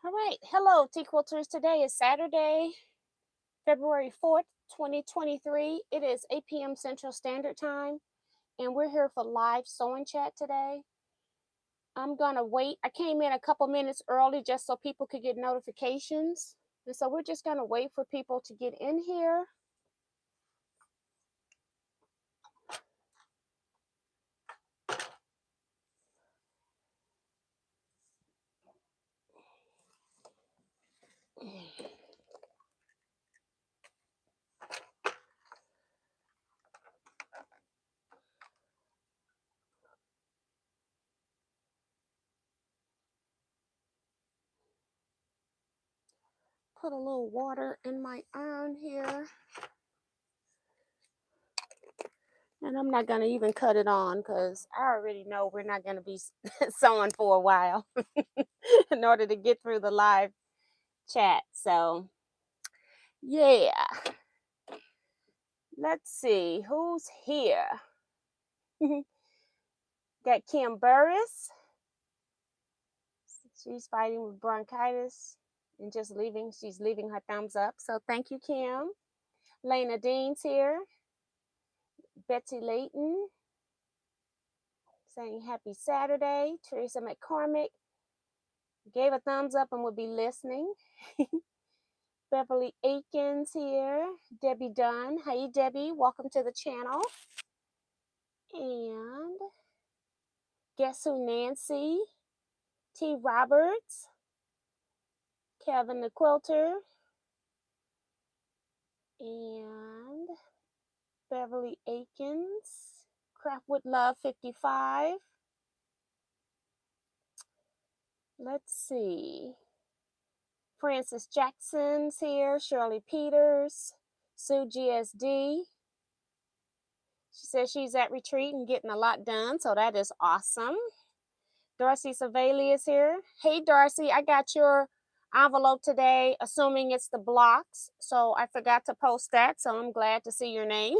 All right. Hello, Teaquilters. Today is Saturday, February 4th, 2023. It is 8 p.m. Central Standard Time, and we're here for live sewing chat today. I'm going to wait. I came in a couple minutes early just so people could get notifications. And so we're just going to wait for people to get in here. Put a little water in my iron here. And I'm not going to even cut it on because I already know we're not going to be sewing for a while in order to get through the live chat. So, yeah. Let's see who's here. Got Kim Burris. She's fighting with bronchitis and she's leaving her thumbs up. So thank you, Kim. Lena Dean's here. Betsy Layton saying happy Saturday. Teresa McCormick gave a thumbs up and will be listening. Beverly Aikens here. Debbie Dunn. Hey, Debbie. Welcome to the channel. And guess who? Nancy. T. Roberts. Kevin the Quilter. And Beverly Aikens. Craftwood Love 55. Let's see. Francis Jackson's here. Shirley Peters. Sue GSD. She says she's at retreat and getting a lot done, so that is awesome. Darcy Savali is here. Hey, Darcy, I got your envelope today, assuming it's the blocks, so I forgot to post that, so I'm glad to see your name.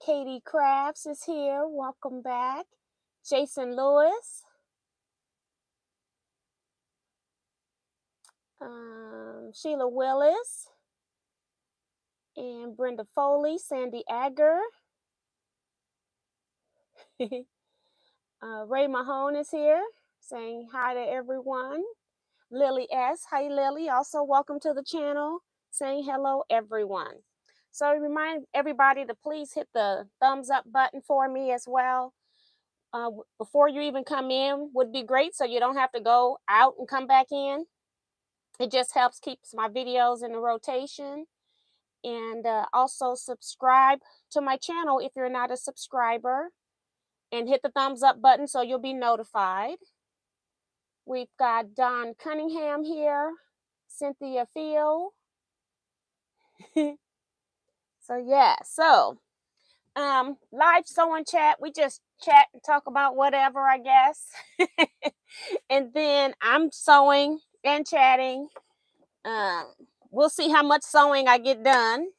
Katie Crafts is here. Welcome back. Jason Lewis. Sheila Willis. And Brenda Foley. Sandy Agger. Ray Mahone is here saying hi to everyone. Lily S. Hi, Lily. Also, welcome to the channel. Saying hello, everyone. So I remind everybody to please hit the thumbs up button for me as well. Before you even come in would be great, so you don't have to go out and come back in. It just helps keeps my videos in the rotation. And also subscribe to my channel if you're not a subscriber. And hit the thumbs up button so you'll be notified. We've got Don Cunningham here. Cynthia Field. So yeah, so live sewing chat. We just chat and talk about whatever, I guess. And then I'm sewing and chatting. We'll see how much sewing I get done.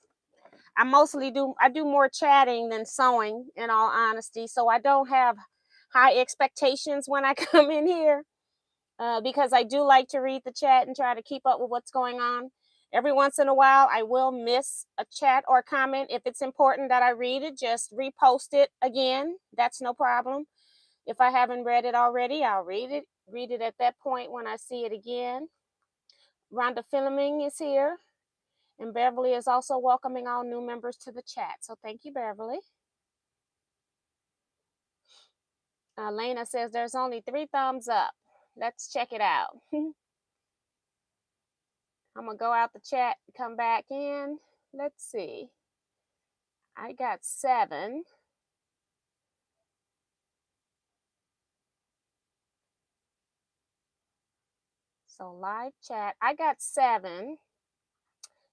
I do more chatting than sewing, in all honesty. So I don't have high expectations when I come in here because I do like to read the chat and try to keep up with what's going on. Every once in a while, I will miss a chat or comment. If it's important that I read it, just repost it again. That's no problem. If I haven't read it already, I'll read it at that point when I see it again. Rhonda Filming is here. And Beverly is also welcoming all new members to the chat. So thank you, Beverly. Lena says there's only 3 thumbs up. Let's check it out. I'm going to go out the chat and come back in. Let's see. I got 7. So live chat. I got 7.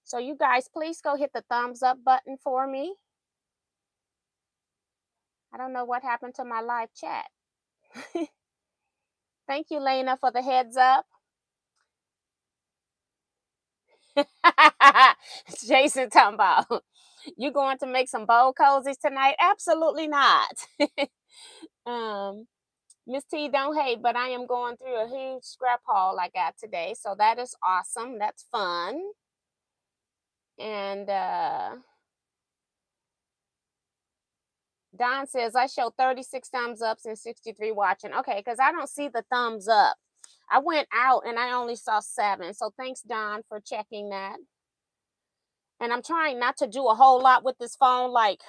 So you guys, please go hit the thumbs up button for me. I don't know what happened to my live chat. Thank you, Lena, for the heads up. Jason talking about, you going to make some bowl cozies tonight? Absolutely not. Miss T, don't hate, but I am going through a huge scrap haul I got today. So that is awesome. That's fun. And Don says, I show 36 thumbs ups and 63 watching. Okay, because I don't see the thumbs up. I went out and I only saw 7. So thanks, Don, for checking that. And I'm trying not to do a whole lot with this phone, like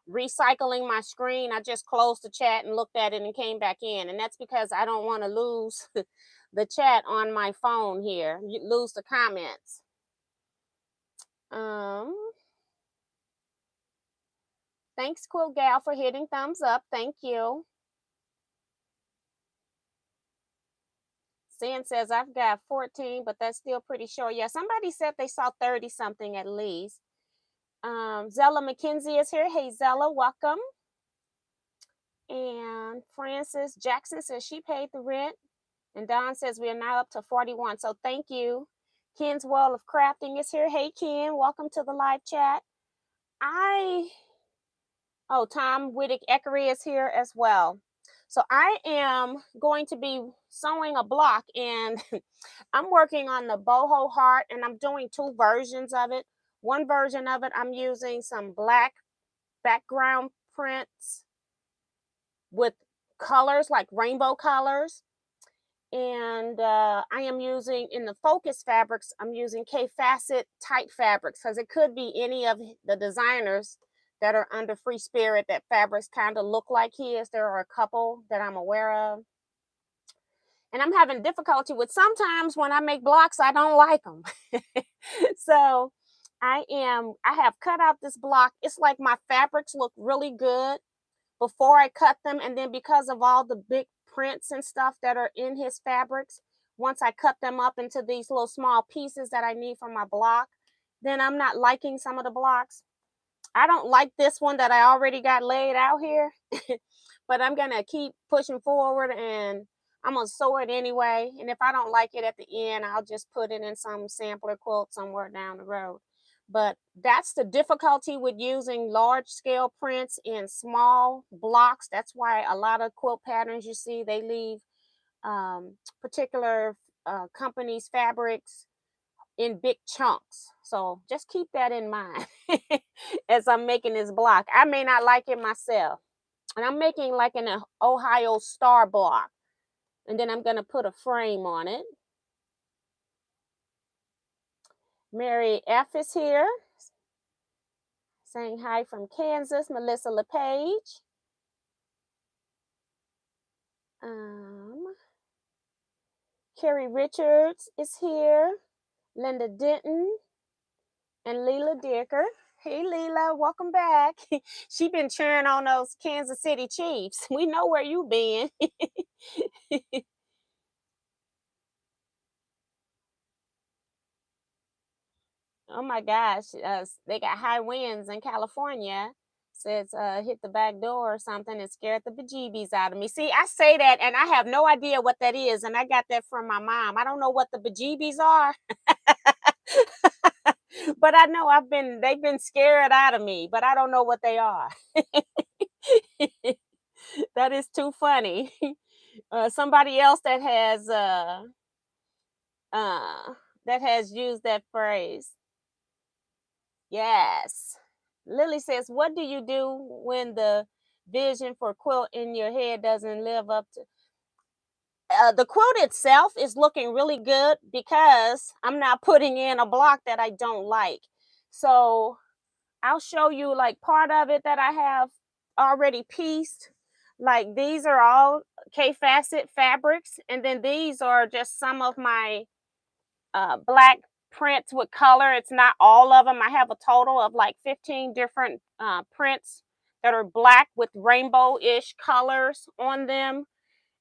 recycling my screen. I just closed the chat and looked at it and came back in. And that's because I don't want to lose the chat on my phone here, lose the comments. Thanks, Quilt Gal, for hitting thumbs up. Thank you. Sin says, I've got 14, but that's still pretty short. Yeah, somebody said they saw 30 something at least. Zella McKenzie is here. Hey, Zella, welcome. And Francis Jackson says she paid the rent. And Don says we are now up to 41. So thank you. Ken's World of Crafting is here. Hey, Ken, welcome to the live chat. Tom Whittick Eckery is here as well. So I am going to be sewing a block, and I'm working on the boho heart, and I'm doing 2 versions of it. One version of it, I'm using some black background prints with colors like rainbow colors. And I am using, in the focus fabrics, I'm using K-Facet tight fabrics, because it could be any of the designers that are under Free Spirit that fabrics kind of look like his. There are a couple that I'm aware of. And I'm having difficulty with, sometimes when I make blocks, I don't like them. So I have cut out this block. It's like my fabrics look really good before I cut them. And then because of all the big prints and stuff that are in his fabrics, once I cut them up into these little small pieces that I need for my block, then I'm not liking some of the blocks. I don't like this one that I already got laid out here, but I'm going to keep pushing forward, and I'm going to sew it anyway. And if I don't like it at the end, I'll just put it in some sampler quilt somewhere down the road. But that's the difficulty with using large scale prints in small blocks. That's why a lot of quilt patterns you see, they leave particular companies' fabrics in big chunks. So just keep that in mind as I'm making this block. I may not like it myself. And I'm making like an Ohio star block. And then I'm going to put a frame on it. Mary F is here, saying hi from Kansas. Melissa LePage. Carrie Richards is here. Linda Denton and Leela Dicker. Hey, Leela, welcome back. She been cheering on those Kansas City Chiefs. We know where you been. Oh my gosh, they got high winds in California. Says hit the back door or something and scared the bejeebies out of me. See, I say that and I have no idea what that is, and I got that from my mom. I don't know what the bejeebies are. But I know they've been scared out of me, but I don't know what they are. That is too funny. Somebody else that has used that phrase. Yes. Lily says, what do you do when the vision for quilt in your head doesn't live up to? The quilt itself is looking really good because I'm not putting in a block that I don't like. So I'll show you like part of it that I have already pieced. Like these are all K-Facet fabrics. And then these are just some of my black prints with color. It's not all of them. I have a total of like 15 different prints that are black with rainbow-ish colors on them.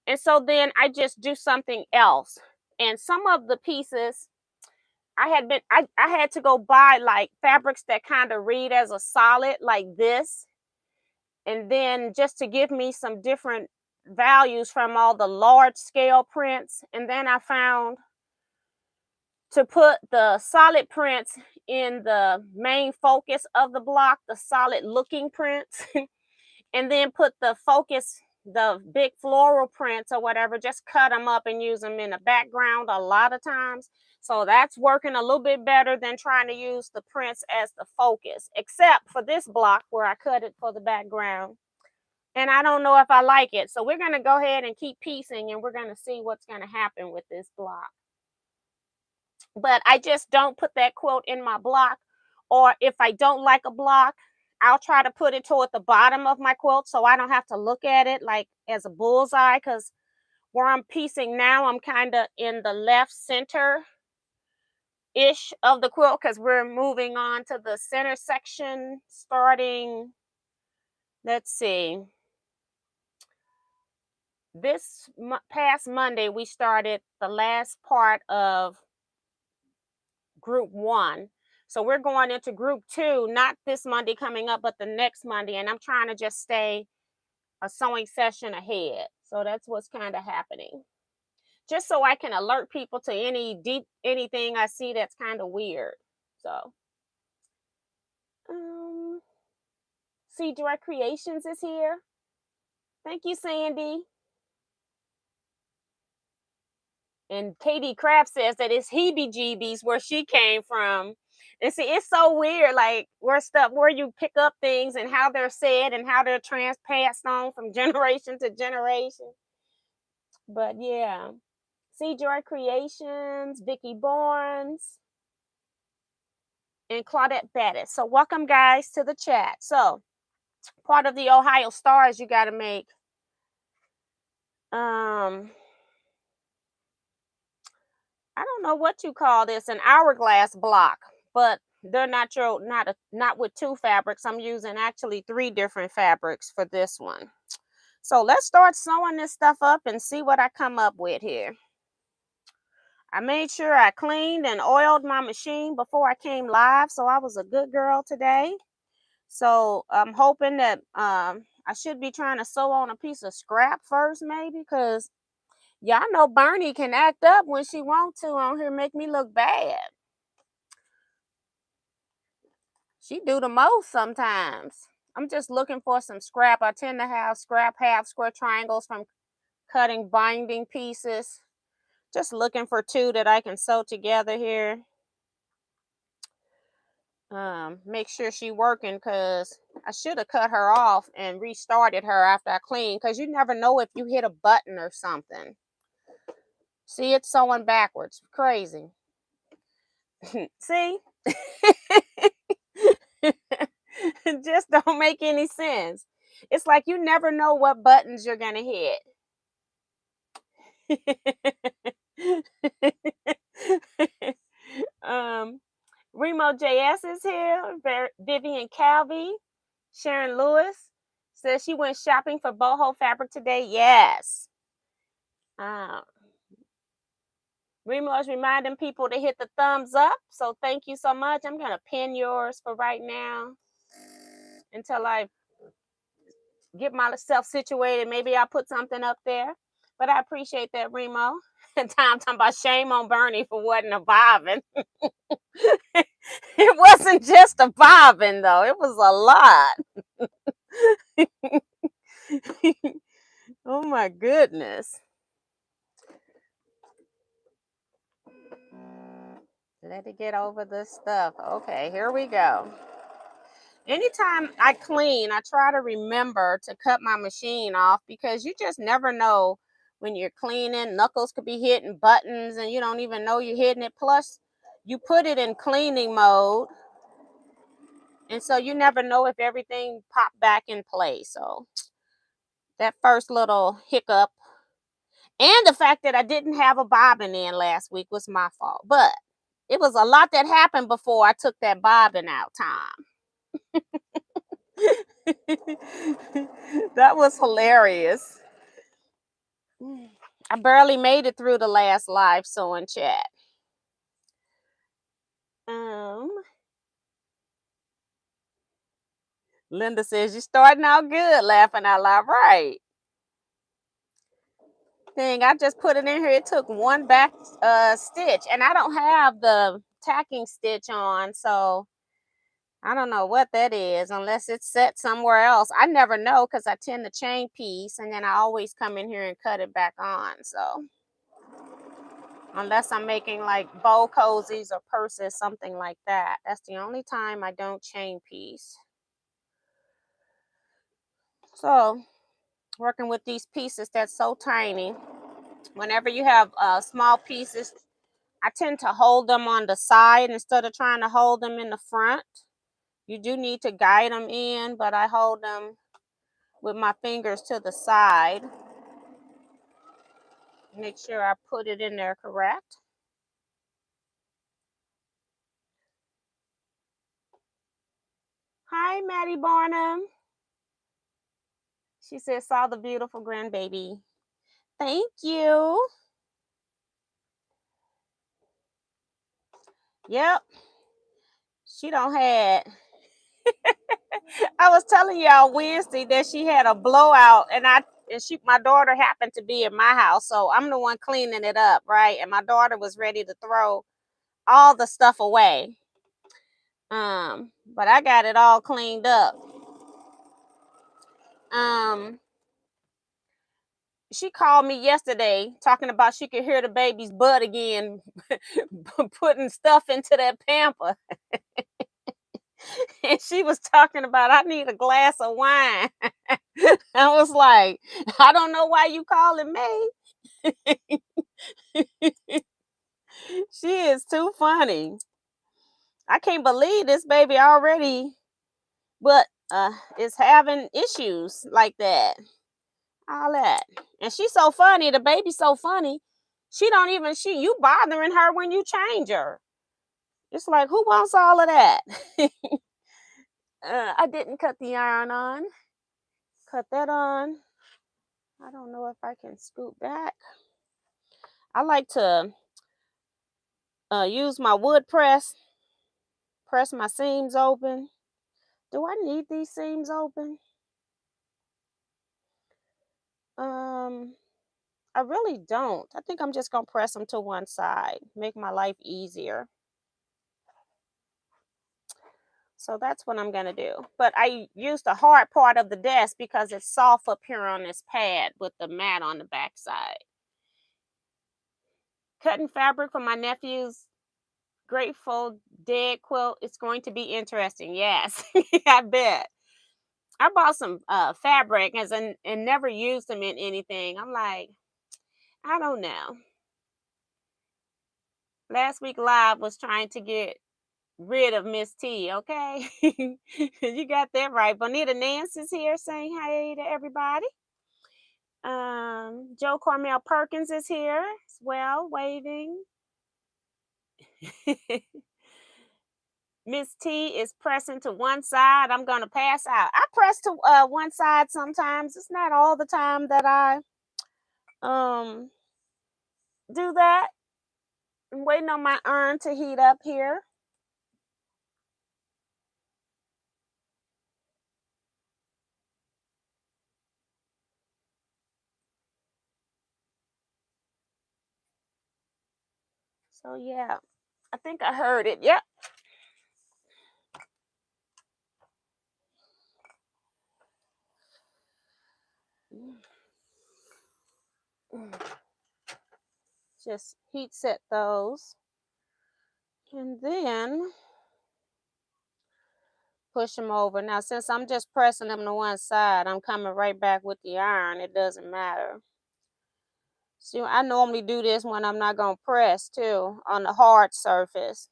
And so then I just do something else. And some of the pieces I had to go buy like fabrics that kind of read as a solid like this. And then just to give me some different values from all the large scale prints. And then I found to put the solid prints in the main focus of the block, the solid looking prints, and then put the focus the big floral prints or whatever, just cut them up and use them in the background a lot of times. So that's working a little bit better than trying to use the prints as the focus, except for this block where I cut it for the background. And I don't know if I like it. So we're going to go ahead and keep piecing, and we're going to see what's going to happen with this block. But I just don't put that quilt in my block. Or if I don't like a block, I'll try to put it toward the bottom of my quilt so I don't have to look at it like as a bullseye, because where I'm piecing now, I'm kind of in the left center ish of the quilt, because we're moving on to the center section starting, let's see, this past Monday we started the last part of group 1. So we're going into group 2, not this Monday coming up, but the next Monday, and I'm trying to just stay a sewing session ahead. So that's what's kind of happening, just so I can alert people to anything I see that's kind of weird. So see, Direct Creations is here. Thank you, Sandy. And Katie Kraft says that it's heebie-jeebies where she came from. And see, it's so weird, like where you pick up things and how they're said and how they're passed on from generation to generation. But yeah, see, Joy Creations, Vicki Barnes, and Claudette Bettis. So welcome, guys, to the chat. So part of the Ohio Stars, you got to make I don't know what you call this, an hourglass block, but they're not with 2 fabrics. I'm using actually 3 different fabrics for this one. So let's start sewing this stuff up and see what I come up with here. I made sure I cleaned and oiled my machine before I came live, so I was a good girl today. So I'm hoping that I should be trying to sew on a piece of scrap first, maybe, because y'all know Bernie can act up when she wants to on here, make me look bad. She do the most sometimes. I'm just looking for some scrap. I tend to have scrap half square triangles from cutting binding pieces. Just looking for 2 that I can sew together here. Make sure she working, because I should have cut her off and restarted her after I cleaned, because you never know if you hit a button or something. See, it's sewing backwards. Crazy. See? It just don't make any sense. It's like you never know what buttons you're gonna hit. Remo JS is here. Vivian Calvi. Sharon Lewis says she went shopping for boho fabric today. Yes. Remo is reminding people to hit the thumbs up. So thank you so much. I'm going to pin yours for right now until I get myself situated. Maybe I'll put something up there. But I appreciate that, Remo. And Tom talking about shame on Bernie for wasn't a bobbin. It wasn't just a bobbin, though. It was a lot. Oh, my goodness. Let it get over this stuff. Okay, here we go. Anytime I clean, I try to remember to cut my machine off, because you just never know when you're cleaning. Knuckles could be hitting buttons and you don't even know you're hitting it. Plus, you put it in cleaning mode, and so you never know if everything popped back in place. So that first little hiccup, and the fact that I didn't have a bobbin in last week, was my fault. But it was a lot that happened before I took that bobbin out, Tom. That was hilarious. I barely made it through the last live sewing chat. Linda says you're starting out good, laughing out loud. Right. Thing, I just put it in here. It took one back stitch, and I don't have the tacking stitch on, so I don't know what that is unless it's set somewhere else. I never know because I tend to chain piece and then I always come in here and cut it back on. So unless I'm making like bow cozies or purses, something like that. That's the only time I don't chain piece. So working with these pieces that's so tiny. Whenever you have small pieces, I tend to hold them on the side instead of trying to hold them in the front. You do need to guide them in, but I hold them with my fingers to the side. Make sure I put it in there correct. Hi, Maddie Barnum. She said, saw the beautiful grandbaby. Thank you. Yep. She don't had. I was telling y'all Wednesday that she had a blowout, and my daughter happened to be in my house, so I'm the one cleaning it up, right? And my daughter was ready to throw all the stuff away. But I got it all cleaned up. She called me yesterday talking about she could hear the baby's butt again putting stuff into that pamper. And she was talking about I need a glass of wine. I was like, I don't know why you calling me. She is too funny. I can't believe this baby already, but is having issues like that. All that. And she's so funny. The baby's so funny. You bothering her when you change her. It's like, who wants all of that? I didn't cut the iron on. Cut that on. I don't know if I can scoot back. I like to use my wood press my seams open. Do I need these seams open? I really don't. I think I'm just gonna press them to one side, make my life easier. So that's what I'm gonna do. But I use the hard part of the desk because it's soft up here on this pad with the mat on the back side. Cutting fabric for my nephew's Grateful Dead quilt. It's going to be interesting. Yes, I bet. I bought some fabric and never used them in anything. I'm like, I don't know. Last week live was trying to get rid of Miss T, okay? You got that right. Bonita Nancy's here saying hi to everybody. Joe Cormel Perkins is here as well, waving. Miss T is pressing to one side. I'm gonna pass out. I press to one side sometimes. It's not all the time that I um do that. I'm waiting on my iron to heat up here. So yeah, I think I heard it. Yep. Just heat set those. And then push them over. Now, since I'm just pressing them to one side, I'm coming right back with the iron. It doesn't matter. See, I normally do this when I'm not going to press, too, on the hard surface.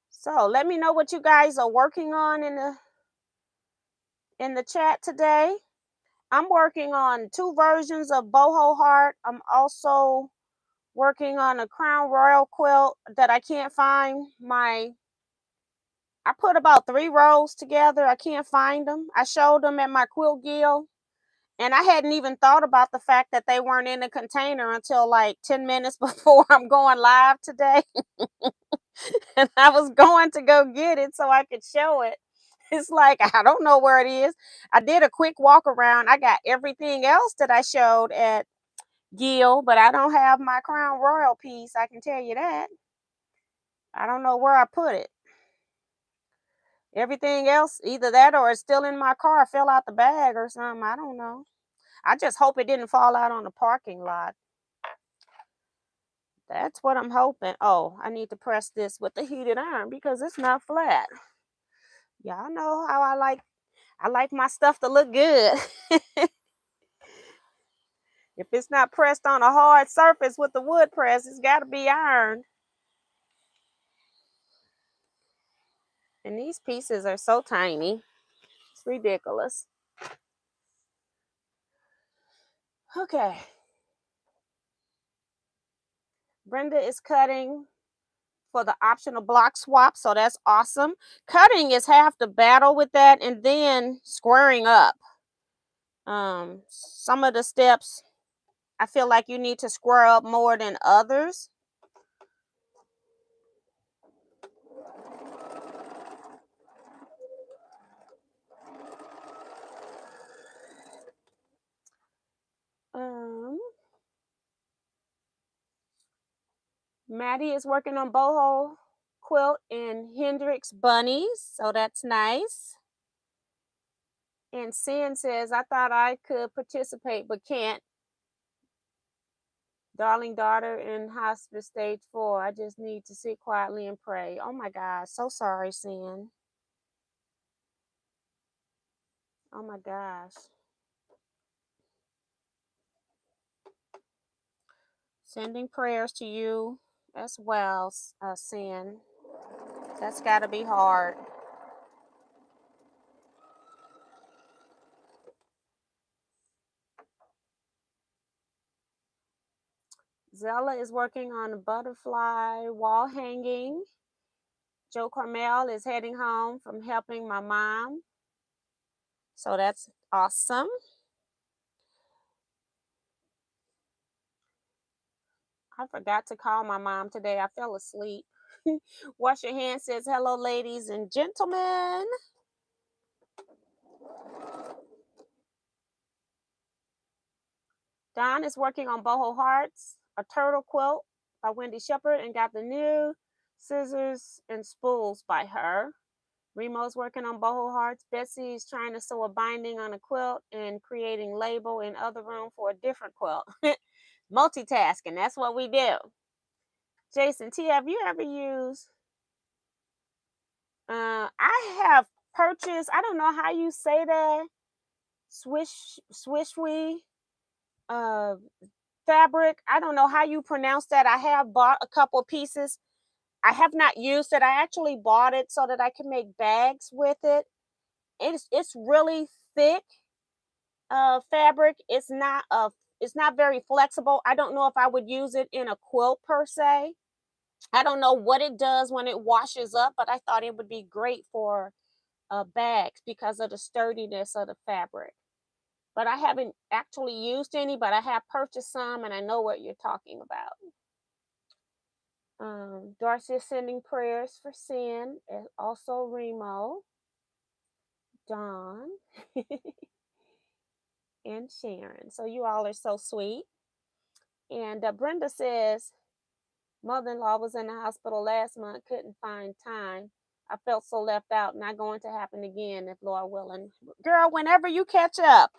So, let me know what you guys are working on in the chat today. I'm working on 2 versions of boho heart. I'm also working on a Crown Royal quilt that I can't find I put about 3 rows together. I can't find them. I showed them at my quilt guild, and I hadn't even thought about the fact that they weren't in the container until like 10 minutes before I'm going live today. And I was going to go get it so I could show it. It's like, I don't know where it is. I did a quick walk around. I got everything else that I showed at Gil, but I don't have my Crown Royal piece. I can tell you that. I don't know where I put it. Everything else, either that or it's still in my car, fell out the bag or something. I don't know. I just hope it didn't fall out on the parking lot. That's what I'm hoping. Oh, I need to press this with the heated iron because it's not flat. Y'all know how I like my stuff to look good. If it's not pressed on a hard surface with the wood press, it's got to be ironed. And these pieces are so tiny. It's ridiculous. Okay. Brenda is cutting for the optional block swap, so that's awesome. Cutting is half the battle with that, and then squaring up. Some of the steps I feel like you need to square up more than others. Maddie is working on Boho quilt and Hendrix bunnies, so that's nice. And Sin says, I thought I could participate but can't. Darling daughter in hospice stage 4. I just need to sit quietly and pray. Oh my gosh, so sorry, Sin. Oh my gosh. Sending prayers to you as well, Sin. That's got to be hard. Zella is working on a butterfly wall hanging. Joe Carmel is heading home from helping my mom. So that's awesome. I forgot to call my mom today. I fell asleep. Wash your hands says, hello, ladies and gentlemen. Don is working on Boho Hearts, a turtle quilt by Wendy Shepard, and got the new scissors and spools by her. Remo's working on Boho Hearts. Betsy's trying to sew a binding on a quilt and creating label in other room for a different quilt. Multitasking, that's what we do. Jason T, have you ever used? I have purchased, I don't know how you say that, swishwi fabric. I don't know how you pronounce that. I have bought a couple of pieces. I have not used it. I actually bought it so that I can make bags with it. It's really thick fabric. It's not very flexible. I don't know if I would use it in a quilt per se. I don't know what it does when it washes up, but I thought it would be great for bags because of the sturdiness of the fabric. But I haven't actually used any, but I have purchased some and I know what you're talking about. Darcy is sending prayers for Sin and also Remo, Dawn, and Sharon. So you all are so sweet. And Brenda says, mother-in-law was in the hospital last month, couldn't find time. I felt so left out, not going to happen again if Lord willing. Girl, whenever you catch up,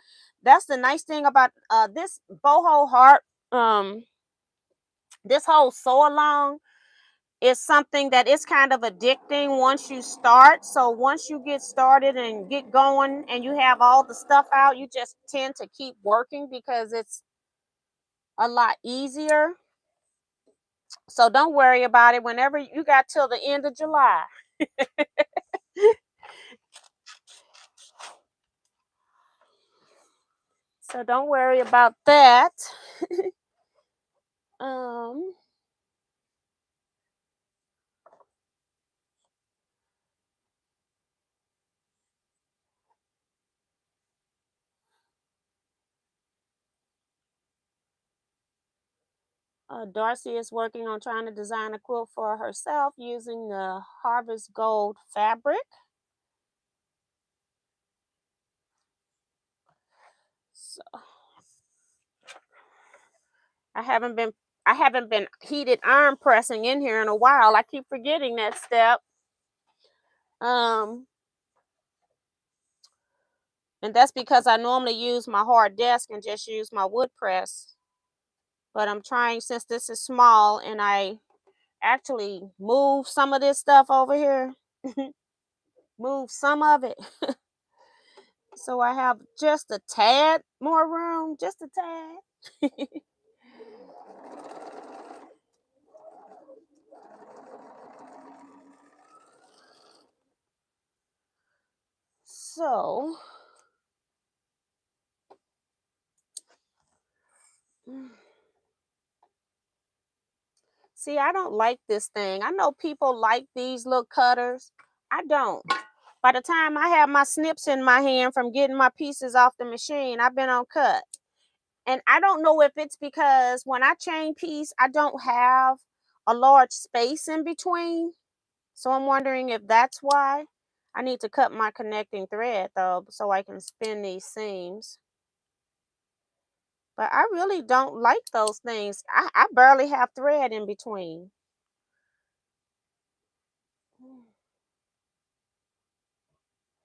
that's the nice thing about this Boho Heart, this whole sew along is something that is kind of addicting once you start. So once you get started and get going and you have all the stuff out, you just tend to keep working because it's a lot easier. So don't worry about it whenever you got till the end of July. So don't worry about that. Darcy is working on trying to design a quilt for herself using the Harvest Gold fabric. So I haven't been heated iron pressing in here in a while. I keep forgetting that step. Um, and that's because I normally use my hard desk and just use my wood press. But I'm trying, since this is small, and I actually move some of this stuff over here, move some of it. So I have just a tad more room, just a tad. So, see, I don't like this thing. I know people like these little cutters. I don't. By the time I have my snips in my hand from getting my pieces off the machine, I've been on cut. And I don't know if it's because when I chain piece, I don't have a large space in between. So I'm wondering if that's why. I need to cut my connecting thread though, so I can spin these seams. But I really don't like those things. I barely have thread in between.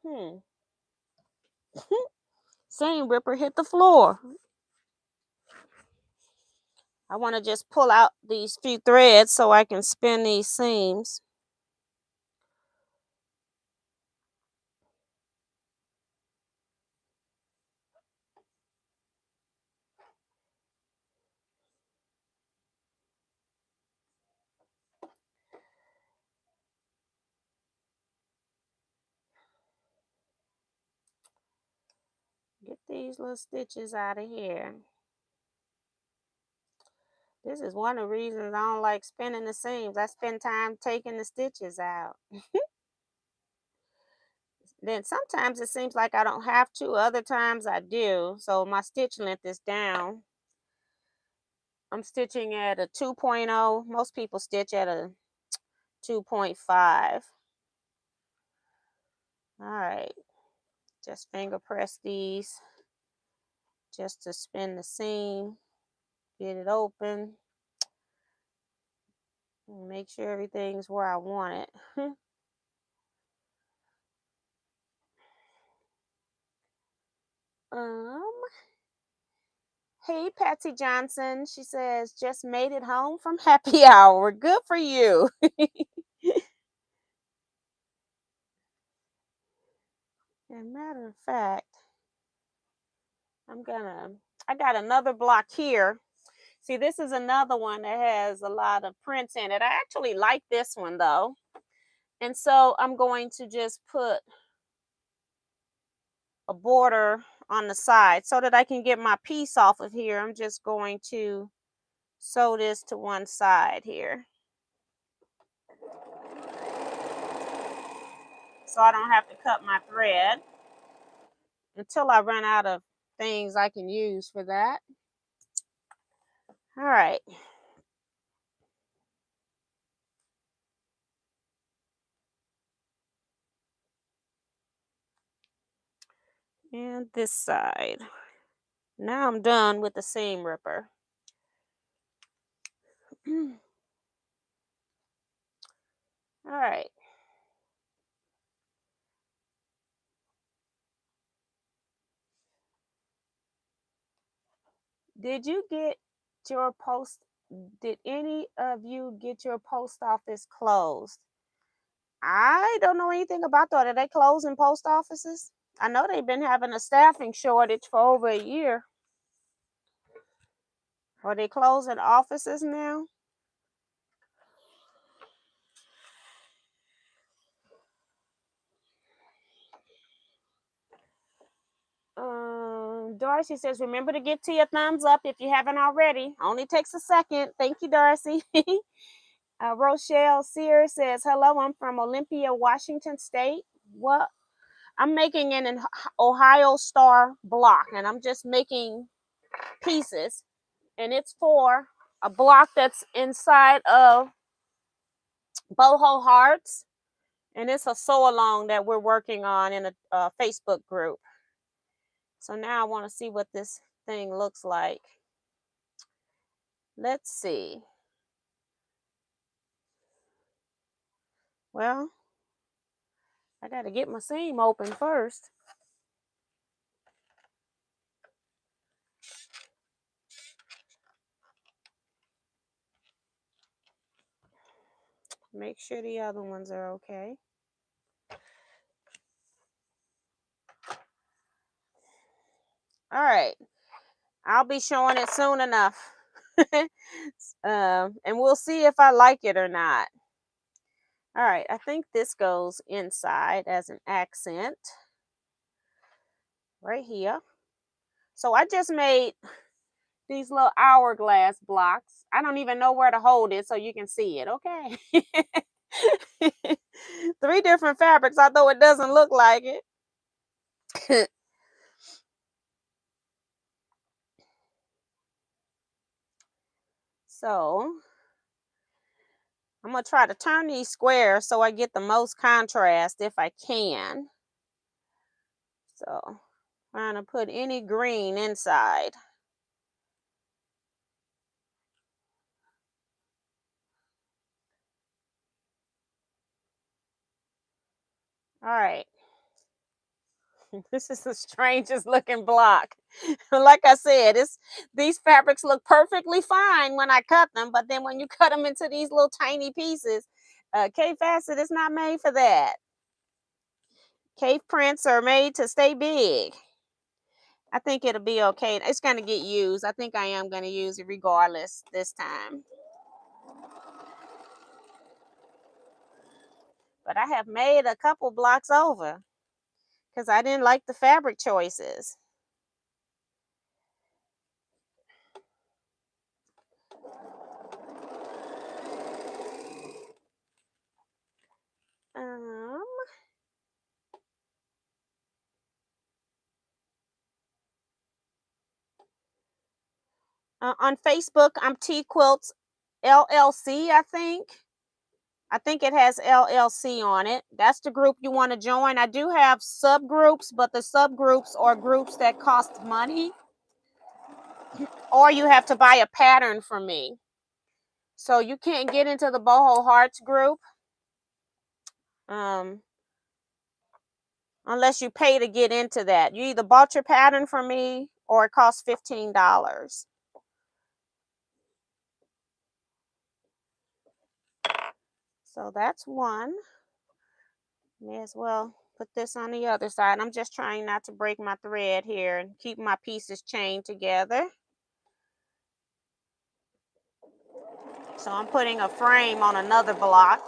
Hmm. Seam ripper hit the floor. I want to just pull out these few threads so I can spin these seams. Get these little stitches out of here. This is one of the reasons I don't like spinning the seams. I spend time taking the stitches out. Then sometimes it seems like I don't have to, other times I do. So my stitch length is down. I'm stitching at a 2.0. Most people stitch at a 2.5. All right, just finger press these just to spin the seam, get it open, and make sure everything's where I want it. um, hey, Patsy Johnson, she says, just made it home from happy hour. Good for you. As a matter of fact, I got another block here. See, this is another one that has a lot of prints in it. I actually like this one though. And so I'm going to just put a border on the side so that I can get my piece off of here. I'm just going to sew this to one side here, so I don't have to cut my thread until I run out of things I can use for that. All right. And this side. Now I'm done with the seam ripper. All right. Did you get your post? Did any of you get your post office closed? I don't know anything about that. Are they closing post offices? I know they've been having a staffing shortage for over a year. Are they closing offices now? Darcy says, remember to give Tia a thumbs up if you haven't already. Only takes a second. Thank you, Darcy. Rochelle Sear says, hello, I'm from Olympia, Washington State. What? I'm making an Ohio Star block, and I'm just making pieces. And it's for a block that's inside of Boho Hearts. And it's a sew along that we're working on in a Facebook group. So now I want to see what this thing looks like. Let's see. Well, I got to get my seam open first. Make sure the other ones are okay. All right. I'll be showing it soon enough. And we'll see if I like it or not. All right. I think this goes inside as an accent right here. So I just made these little hourglass blocks. I don't even know where to hold it so you can see it. Okay. 3 different fabrics, although it doesn't look like it. So I'm going to try to turn these squares so I get the most contrast if I can. So trying to put any green inside. All right. This is the strangest looking block. Like I said, these fabrics look perfectly fine when I cut them, but then when you cut them into these little tiny pieces, K-Facet is not made for that. Cave prints are made to stay big. I think it'll be okay. It's going to get used. I think I am going to use it regardless this time. But I have made a couple blocks over because I didn't like the fabric choices. On Facebook, I'm Teaquilts LLC, I think. I think it has LLC on it. That's the group you want to join. I do have subgroups, but the subgroups are groups that cost money, or you have to buy a pattern from me. So you can't get into the Boho Hearts group unless you pay to get into that. You either bought your pattern from me or it costs $15. So that's one. May as well put this on the other side. I'm just trying not to break my thread here and keep my pieces chained together. So I'm putting a frame on another block.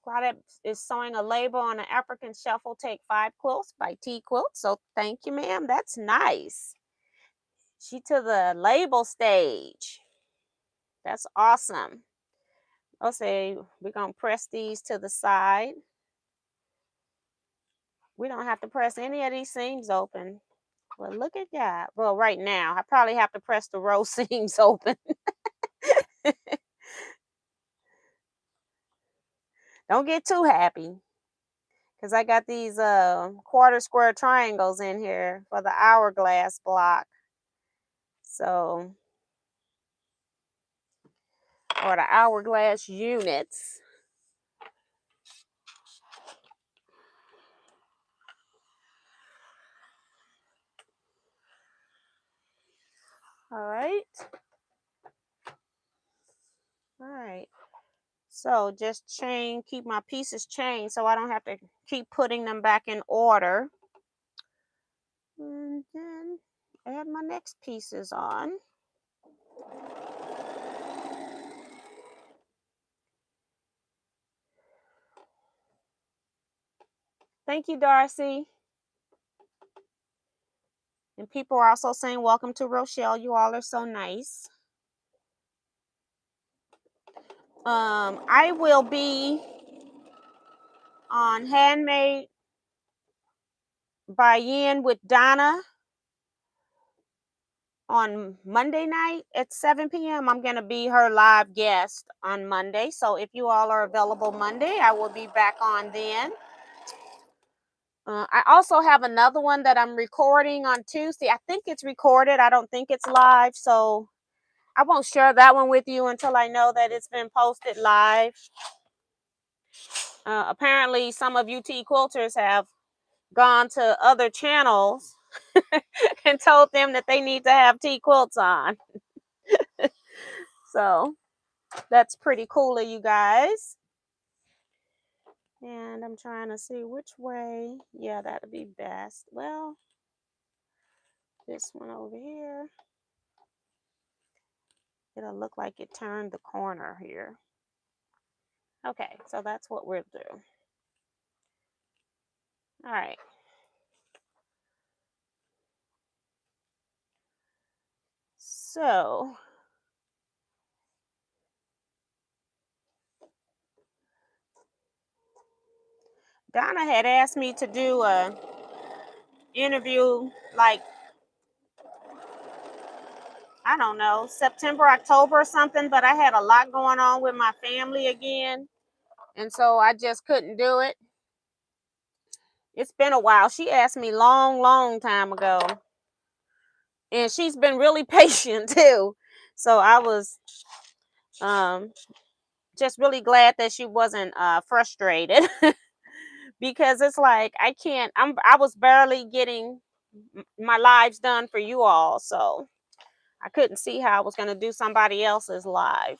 Claudette is sewing a label on an African Shuffle Take 5 quilts by Teaquilts. So thank you, ma'am. That's nice. She to the label stage. That's awesome. I'll say we're going to press these to the side. We don't have to press any of these seams open. Well, look at that. Well, right now, I probably have to press the row seams open. Don't get too happy, because I got these quarter square triangles in here for the hourglass block. So, or the hourglass units. All right. All right. So just keep my pieces chained so I don't have to keep putting them back in order. And then add my next pieces on. Thank you, Darcy. And people are also saying, welcome to Rochelle. You all are so nice. I will be on Handmade by Yin with Donna on Monday night at 7 p.m. I'm going to be her live guest on Monday. So if you all are available Monday, I will be back on then. I also have another one that I'm recording on Tuesday. I think it's recorded. I don't think it's live. So I won't share that one with you until I know that it's been posted live. Apparently, some of you Teaquilters have gone to other channels and told them that they need to have Teaquilts on. So that's pretty cool of you guys. And I'm trying to see which way. Yeah, that'll be best. Well, this one over here. It'll look like it turned the corner here. Okay, so that's what we'll do. All right. So Donna had asked me to do a interview like, I don't know, September, October or something, but I had a lot going on with my family again. And so I just couldn't do it. It's been a while. She asked me long time ago. And she's been really patient too. So I was just really glad that she wasn't frustrated. Because it's like I was barely getting my lives done for you all. So I couldn't see how I was going to do somebody else's live.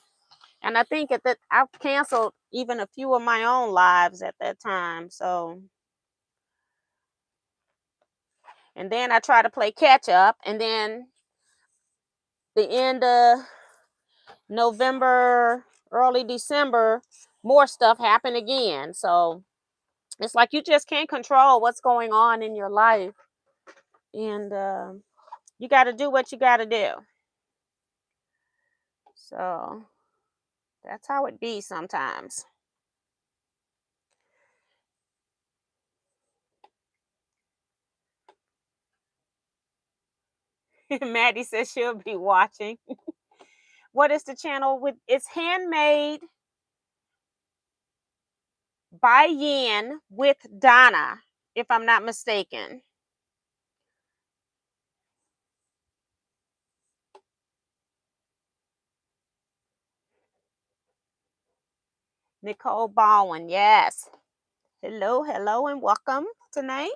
And I think that I've canceled even a few of my own lives at that time. So, and then I tried to play catch up, and then the end of November, early December, more stuff happened again. So it's like you just can't control what's going on in your life. And you got to do what you got to do. So that's how it be sometimes. Maddie says she'll be watching. What is the channel with? It's Handmade by Yin with Donna, if I'm not mistaken. Nicole Baldwin, yes. Hello, and welcome tonight.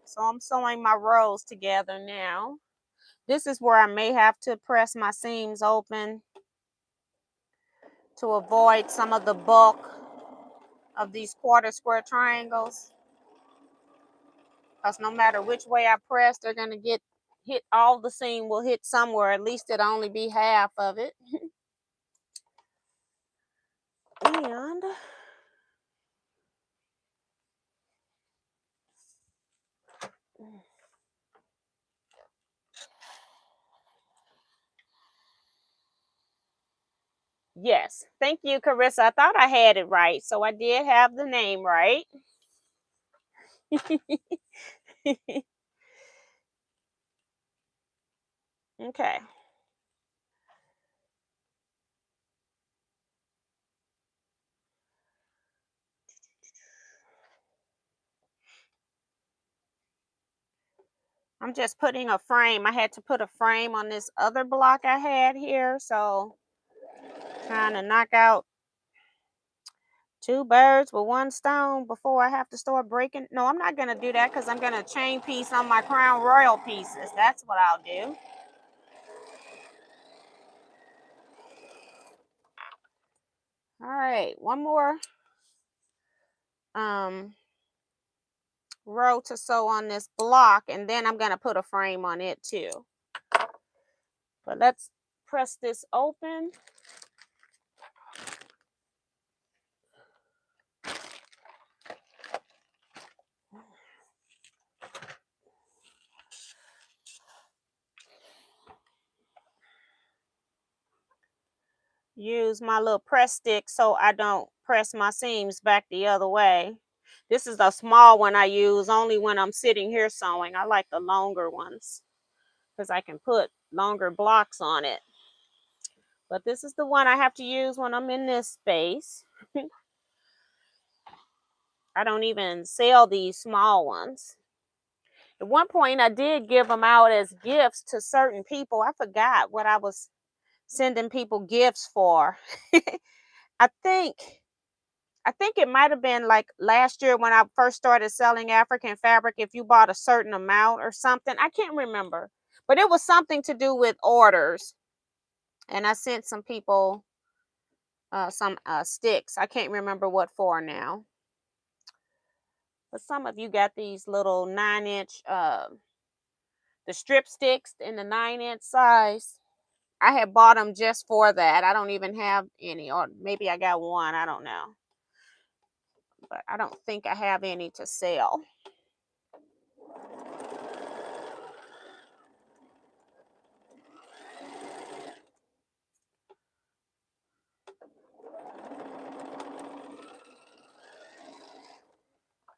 So I'm sewing my rows together now. This is where I may have to press my seams open to avoid some of the bulk of these quarter square triangles. Because no matter which way I press, they're going to get hit. All the seam will hit somewhere. At least it'll only be half of it. And yes, thank you, Carissa. I thought I had it right. So I did have the name right. Okay. I'm just putting a frame. I had to put a frame on this other block I had here. So trying to knock out two birds with one stone before I have to start breaking. No, I'm not going to do that because I'm going to chain piece on my Crown Royal pieces. That's what I'll do. All right, one more row to sew on this block, and then I'm going to put a frame on it too. But let's press this open. Use my little press stick so I don't press my seams back the other way. This is the small one I use only when I'm sitting here sewing. I like the longer ones because I can put longer blocks on it. But this is the one I have to use when I'm in this space. I don't even sell these small ones. At one point, I did give them out as gifts to certain people. I forgot what I was sending people gifts for. I think it might have been like last year when I first started selling African fabric, if you bought a certain amount or something. I can't remember. But it was something to do with orders. And I sent some people some sticks. I can't remember what for now. But some of you got these little 9-inch, the strip sticks in the 9-inch size. I had bought them just for that. I don't even have any, or maybe I got one. I don't know. But I don't think I have any to sell.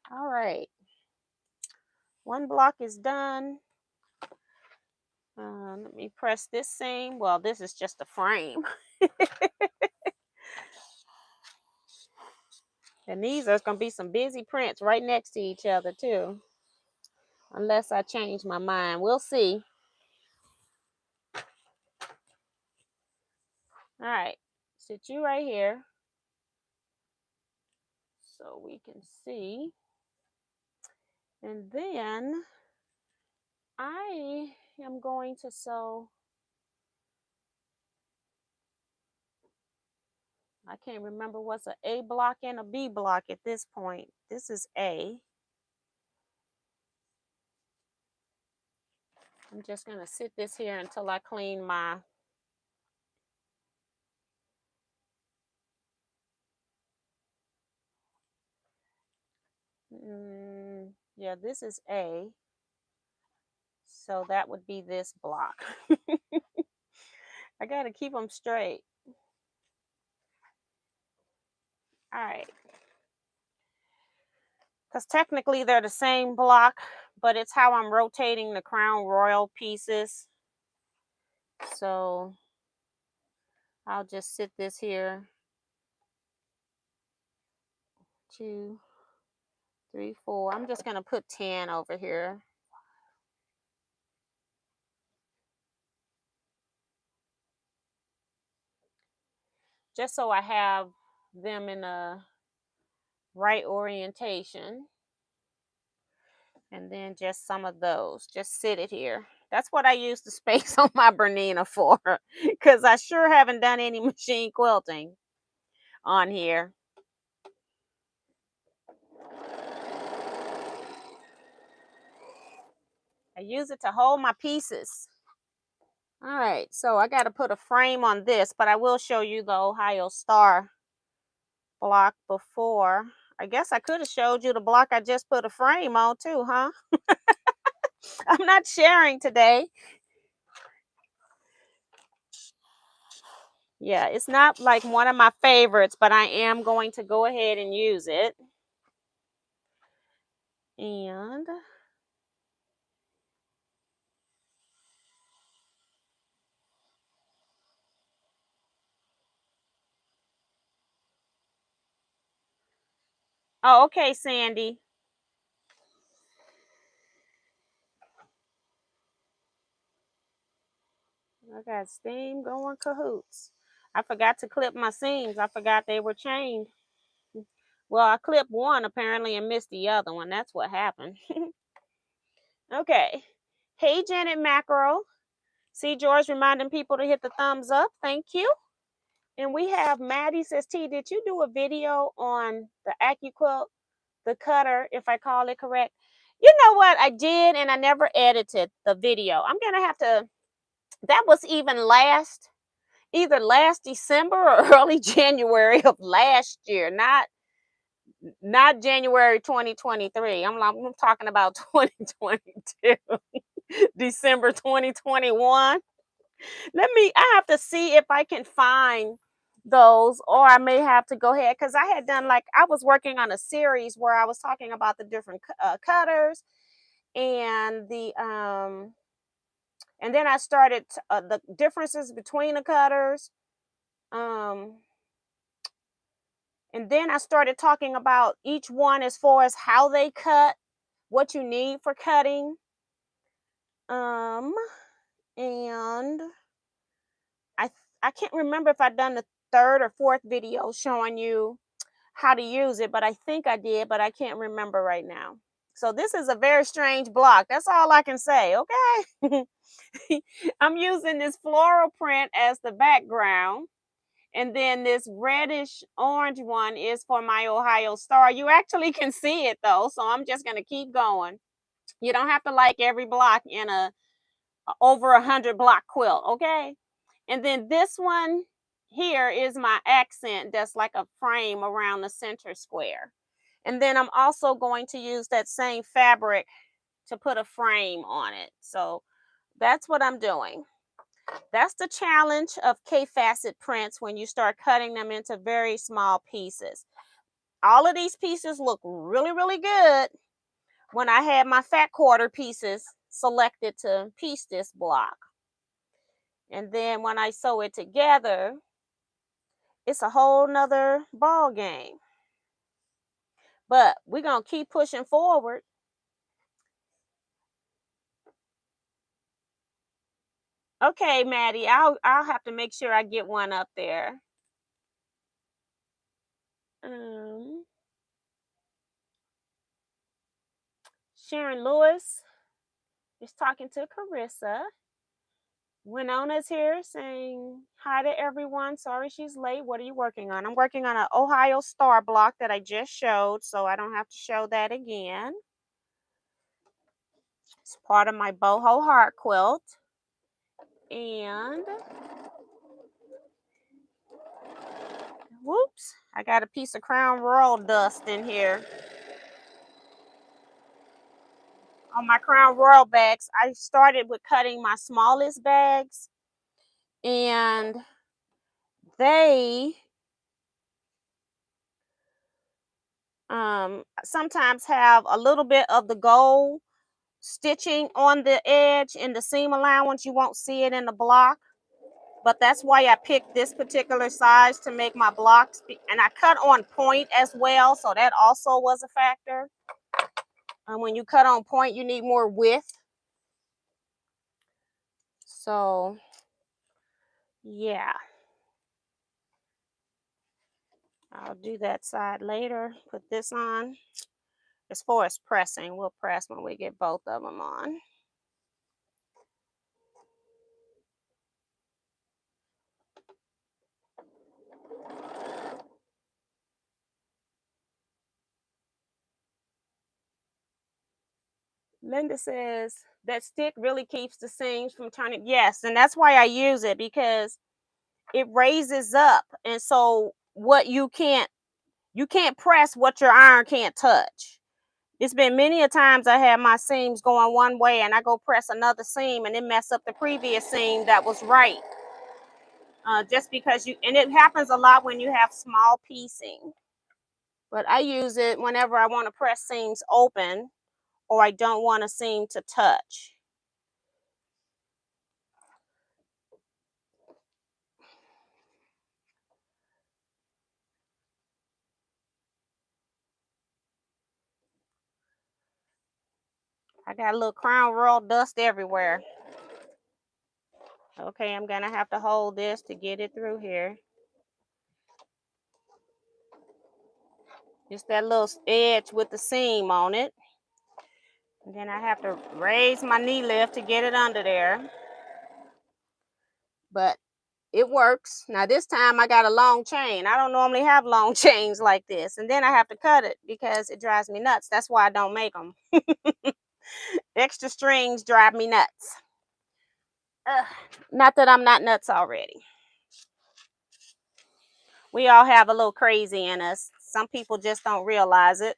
All right. One block is done. Let me press this seam. Well, this is just a frame. And these are going to be some busy prints right next to each other, too. Unless I change my mind. We'll see. All right. Sit you right here so we can see. And then I am going to sew. I can't remember what's an A block and a B block at this point. This is A. I'm just going to sit this here until I clean my yeah, this is A. So that would be this block. I got to keep them straight. All right. Because technically they're the same block, but it's how I'm rotating the Crown Royal pieces. So I'll just sit this here. 2, 3, 4. I'm just going to put 10 over here. Just so I have them in a right orientation. And then just some of those. Just sit it here. That's what I use the space on my Bernina for. Because I sure haven't done any machine quilting on here. I use it to hold my pieces. All right, so I got to put a frame on this, but I will show you the Ohio Star block before. I guess I could have showed you the block I just put a frame on too, huh? I'm not sharing today. Yeah, it's not like one of my favorites, but I am going to go ahead and use it. And oh, okay, Sandy. I got steam going cahoots. I forgot to clip my seams. I forgot they were chained. Well, I clipped one apparently and missed the other one. That's what happened. Okay. Hey, Janet Mackerel. See George reminding people to hit the thumbs up. Thank you. And we have Maddie says, T, did you do a video on the AccuQuilt, the cutter, if I call it correct? You know what? I did, and I never edited the video. I'm going to have to, that was even either last December or early January of last year, not January 2023. I'm talking about 2022, December 2021. I have to see if I can find those, or I may have to go ahead because I had done, like, I was working on a series where I was talking about the different cutters and and then I started the differences between the cutters. Um, and then I started talking about each one as far as how they cut, what you need for cutting. Um, and I I can't remember if I've done the third or fourth video showing you how to use it, but I think I did, but I can't remember right now. So this is a very strange block. That's all I can say, okay? I'm using this floral print as the background. And then this reddish orange one is for my Ohio star. You actually can see it though, so I'm just going to keep going. You don't have to like every block in a over 100 block quilt, okay? And then this one here is my accent that's like a frame around the center square. And then I'm also going to use that same fabric to put a frame on it. So that's what I'm doing. That's the challenge of K-facet prints when you start cutting them into very small pieces. All of these pieces look really, really good when I had my fat quarter pieces selected to piece this block. And then when I sew it together, it's a whole nother ball game. But we're gonna keep pushing forward. Okay, Maddie, I'll have to make sure I get one up there. Um, Sharon Lewis is talking to Carissa. Winona's here saying hi to everyone. Sorry she's late. What are you working on? I'm working on an Ohio star block that I just showed, so I don't have to show that again. It's part of my boho heart quilt. And whoops, I got a piece of Crown Royal dust in here. On my Crown Royal bags, I started with cutting my smallest bags, and they sometimes have a little bit of the gold stitching on the edge in the seam allowance. You won't see it in the block, but that's why I picked this particular size to make my blocks. And I cut on point as well, so that also was a factor. And when you cut on point, you need more width. So yeah, I'll do that side later. Put this on. As far as pressing, we'll press when we get both of them on. Linda says that stick really keeps the seams from turning. Yes, and that's why I use it, because it raises up, and so what you can't press what your iron can't touch. It's been many a times I have my seams going one way and I go press another seam and it mess up the previous seam that was right. Just because and it happens a lot when you have small piecing. But I use it whenever I want to press seams open or I don't want a seam to touch. I got a little Crown Royal dust everywhere. Okay, I'm gonna have to hold this to get it through here. Just that little edge with the seam on it. And then I have to raise my knee lift to get it under there. But it works. Now this time I got a long chain. I don't normally have long chains like this. And then I have to cut it because it drives me nuts. That's why I don't make them. Extra strings drive me nuts. Ugh. Not that I'm not nuts already. We all have a little crazy in us. Some people just don't realize it.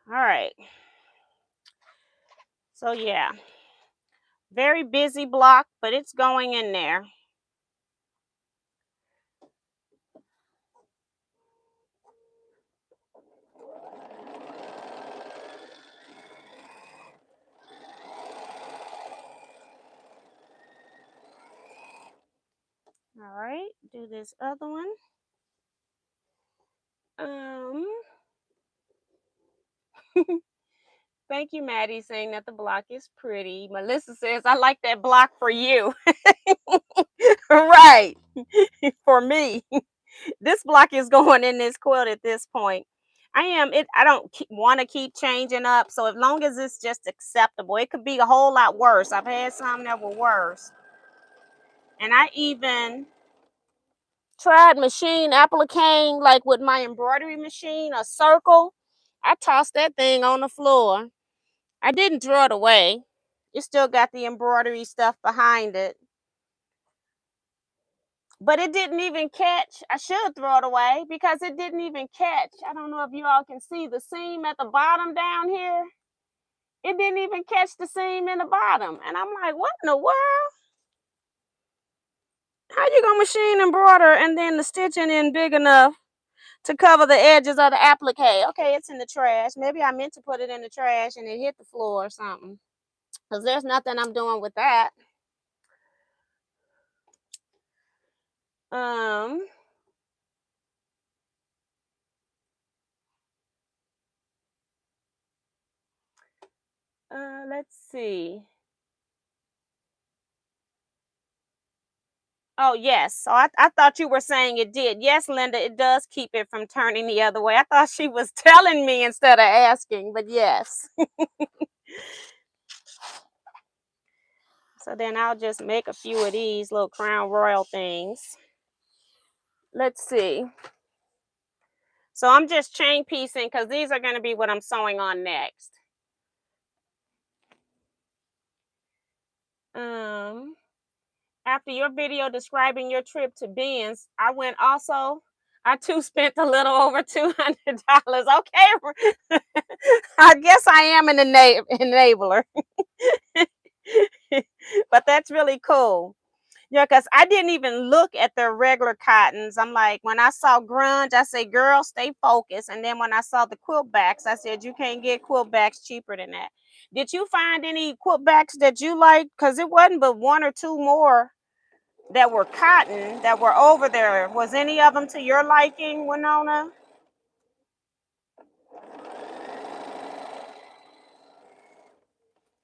All right. So yeah, Very busy block, but it's going in there. All right, do this other one. Thank you, Maddie, saying that the block is pretty. Melissa says, I like that block for you. Right. For me. This block is going in this quilt at this point. I don't want to keep changing up. So as long as it's just acceptable, it could be a whole lot worse. I've had some that were worse. And I even tried machine appliquing, like with my embroidery machine, a circle. I tossed that thing on the floor. I didn't throw it away. It still got the embroidery stuff behind it. But it didn't even catch. I should throw it away because it didn't even catch. I don't know if you all can see the seam at the bottom down here. It didn't even catch the seam in the bottom. And I'm like, what in the world? How you gonna machine embroider and then the stitching in big enough to cover the edges of the applique? Okay, it's in the trash. Maybe I meant to put it in the trash and it hit the floor or something. Because there's nothing I'm doing with that. Let's see. Oh, yes. So I thought you were saying it did. Yes, Linda, it does keep it from turning the other way. I thought she was telling me instead of asking, but yes. So then I'll just make a few of these little Crown Royal things. Let's see. So I'm just chain piecing because these are going to be what I'm sewing on next. After your video describing your trip to Ben's, I too spent a little over $200. Okay, I guess I am an enabler. But that's really cool. Yeah, because I didn't even look at the regular cottons. I'm like, when I saw grunge, I said, girl, stay focused. And then when I saw the quilt backs, I said, you can't get quilt backs cheaper than that. Did you find any quilt backs that you liked? Because it wasn't but one or two more that were cotton that were over there. Was any of them to your liking, Winona?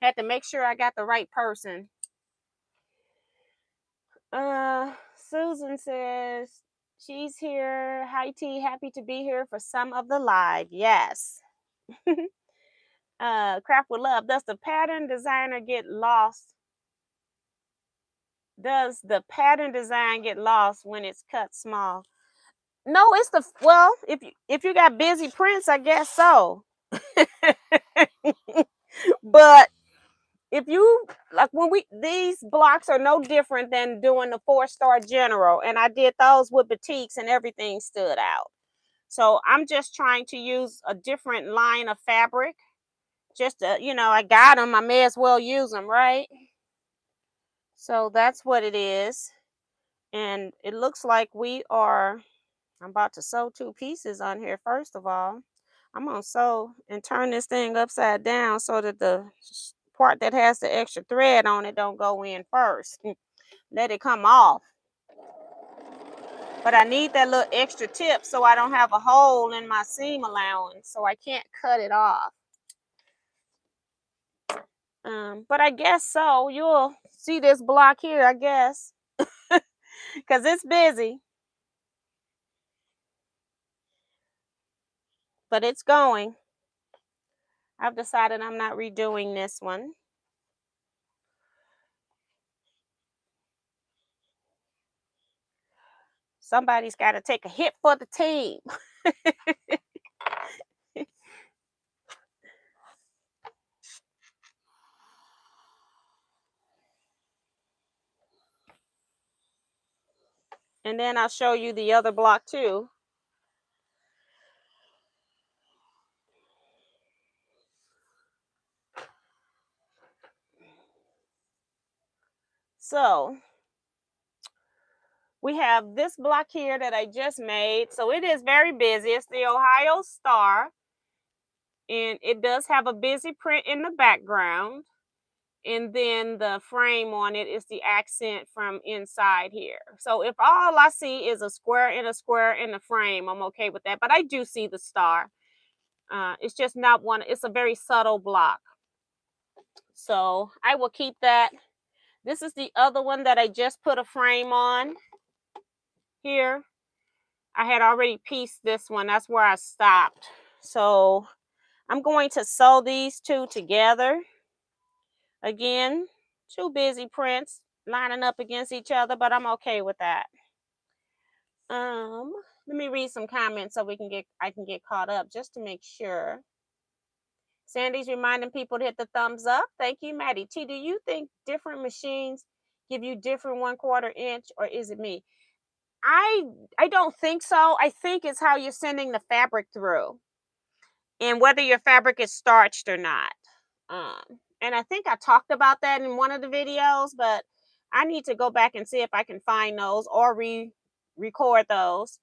Had to make sure I got the right person. Susan says she's here. Hi T, happy to be here for some of the live. Yes. Craft with love. Does the pattern designer get lost? Does the pattern design get lost when it's cut small? No, it's if you got busy prints, I guess so. But if you like these blocks are no different than doing the 4-star general, and I did those with batiks and everything stood out. So I'm just trying to use a different line of fabric. Just to, I got them. I may as well use them, right? So that's what it is. And it looks like I'm about to sew 2 pieces on here. First of all, I'm going to sew and turn this thing upside down so that the part that has the extra thread on it don't go in first. Let it come off. But I need that little extra tip so I don't have a hole in my seam allowance, so I can't cut it off. But I guess so. You'll see this block here, I guess, because it's busy. But it's going. I've decided I'm not redoing this one. Somebody's got to take a hit for the team. And then I'll show you the other block too. So we have this block here that I just made. So it is very busy. It's the Ohio Star. And it does have a busy print in the background. And then the frame on it is the accent from inside here. So if all I see is a square and a square in the frame, I'm okay with that. But I do see the star. It's just not one. It's a very subtle block. So I will keep that. This is the other one that I just put a frame on here. I had already pieced this one. That's where I stopped. So I'm going to sew these two together. Again, two busy prints lining up against each other, but I'm okay with that. Let me read some comments so I can get caught up just to make sure. Sandy's reminding people to hit the thumbs up. Thank you, Maddie T. Do you think different machines give you different 1/4 inch, or is it me? I don't think so. I think it's how you're sending the fabric through and whether your fabric is starched or not. And I think I talked about that in one of the videos, but I need to go back and see if I can find those or record those.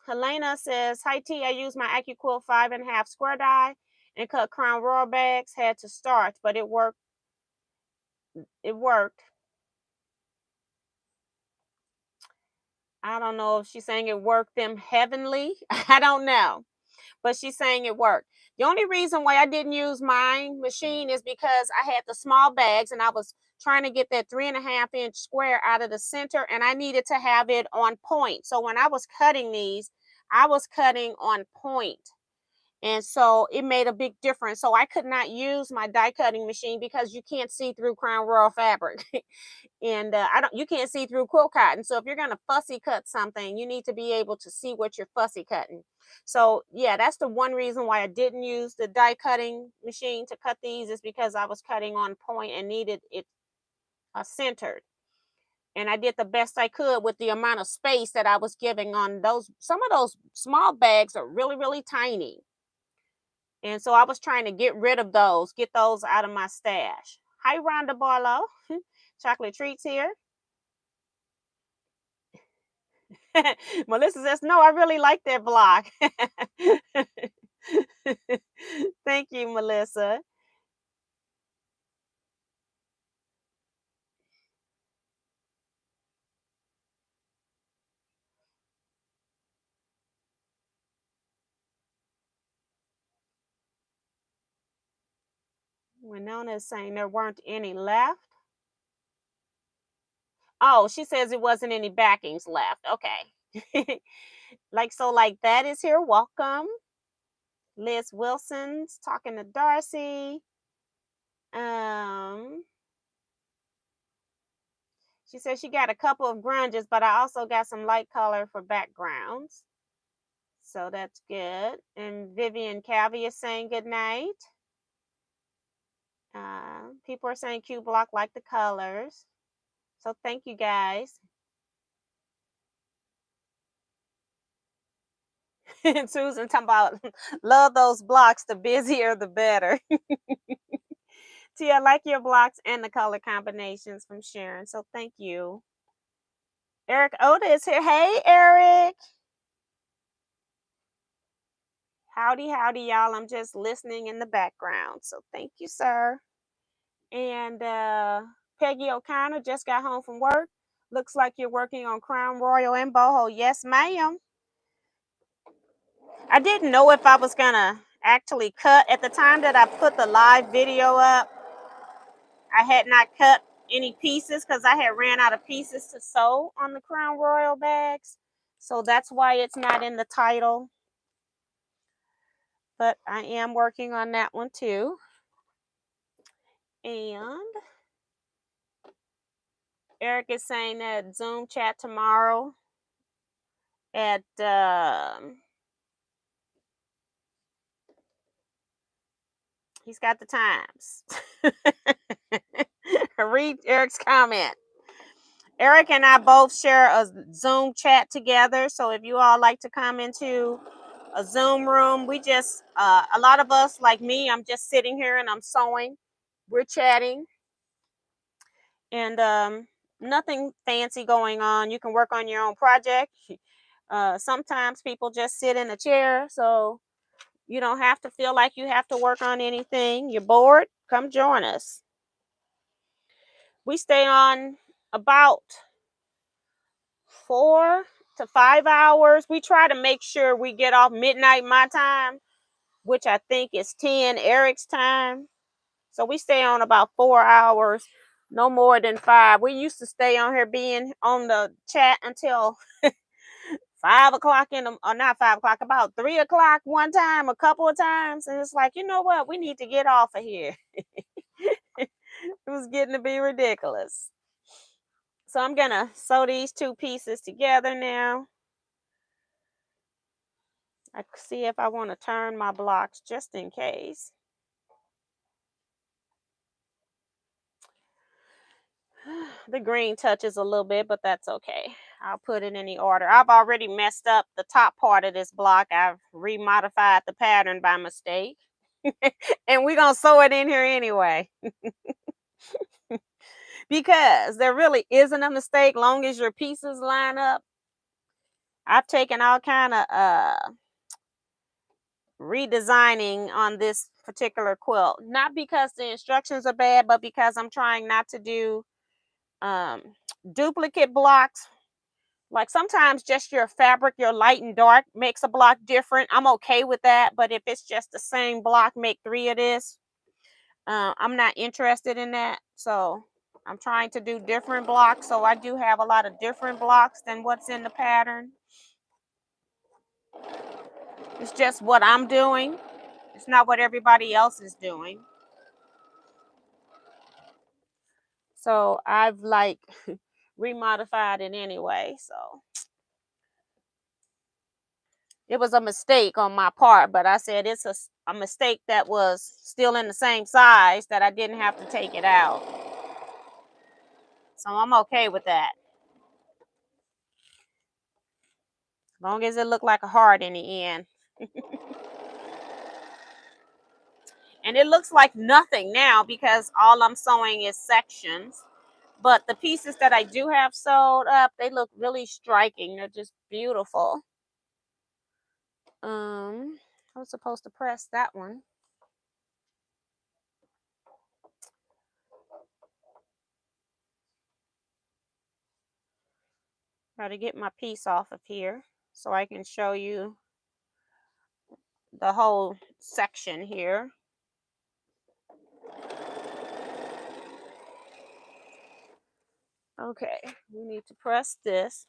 Helena says, "Hi T, I used my AccuQuilt 5.5 square die and cut Crown Royal bags. Had to starch, but it worked. It worked. I don't know if she's saying it worked them heavenly. I don't know, but she's saying it worked. The only reason why I didn't use my machine is because I had the small bags and I was trying to get that 3.5 inch square out of the center, and I needed to have it on point. So when I was cutting these, I was cutting on point. And so it made a big difference. So I could not use my die cutting machine because you can't see through Crown Royal fabric. And you can't see through quilt cotton. So if you're going to fussy cut something, you need to be able to see what you're fussy cutting. So yeah, that's the one reason why I didn't use the die cutting machine to cut these, is because I was cutting on point and needed it centered. And I did the best I could with the amount of space that I was giving on those. Some of those small bags are really, really tiny. And so I was trying to get rid of those, get those out of my stash. Hi, Rhonda Barlow. Chocolate treats here. Melissa says, no, I really like that block. Thank you, Melissa. Winona is saying there weren't any left. Oh, she says it wasn't any backings left. Okay. Like that is here. Welcome. Liz Wilson's talking to Darcy. She says she got a couple of grunges, but I also got some light color for backgrounds. So that's good. And Vivian Calvi is saying good night. People are saying Q Block like the colors. So thank you guys. And Susan talking about love those blocks. The busier, the better. T, I like your blocks and the color combinations from Sharon. So thank you. Eric Oda is here. Hey, Eric. Howdy, howdy, y'all. I'm just listening in the background. So thank you, sir. And Peggy O'Connor just got home from work. Looks like you're working on Crown Royal and Boho. Yes, ma'am. I didn't know if I was going to actually cut. At the time that I put the live video up, I had not cut any pieces because I had ran out of pieces to sew on the Crown Royal bags. So that's why it's not in the title. But I am working on that one too. And Eric is saying that Zoom chat tomorrow at he's got the times. Read Eric's comment. Eric and I both share a Zoom chat together. So if you all like to come into a Zoom room, we just, a lot of us, like me, I'm just sitting here and I'm sewing. We're chatting. And nothing fancy going on. You can work on your own project. Sometimes people just sit in a chair, so you don't have to feel like you have to work on anything. You're bored? Come join us. We stay on about 4 to 5 hours. We try to make sure we get off midnight my time, which I think is 10 Eric's time. So we stay on about 4 hours, no more than 5. We used to stay on here being on the chat until 5 o'clock or not 5 o'clock, about 3 o'clock one time, a couple of times. And it's like, you know what? We need to get off of here. It was getting to be ridiculous. So I'm going to sew these two pieces together now. I see if I want to turn my blocks just in case. The green touches a little bit, but that's okay. I'll put it in the order. I've already messed up the top part of this block. I've remodified the pattern by mistake. And we're going to sew it in here anyway. Because there really isn't a mistake long as your pieces line up. I've taken all kind of redesigning on this particular quilt. Not because the instructions are bad, but because I'm trying not to do duplicate blocks. Like sometimes just your fabric, your light and dark makes a block different. I'm okay with that. But if it's just the same block, make 3 of this. I'm not interested in that. So I'm trying to do different blocks. So I do have a lot of different blocks than what's in the pattern. It's just what I'm doing. It's not what everybody else is doing. So I've like remodified it anyway. So it was a mistake on my part, but I said it's a mistake that was still in the same size that I didn't have to take it out. So I'm okay with that. As long as it looked like a heart in the end. And it looks like nothing now because all I'm sewing is sections. But the pieces that I do have sewed up, they look really striking. They're just beautiful. I was supposed to press that one. Try to get my piece off of here so I can show you the whole section here. Okay, we need to press this.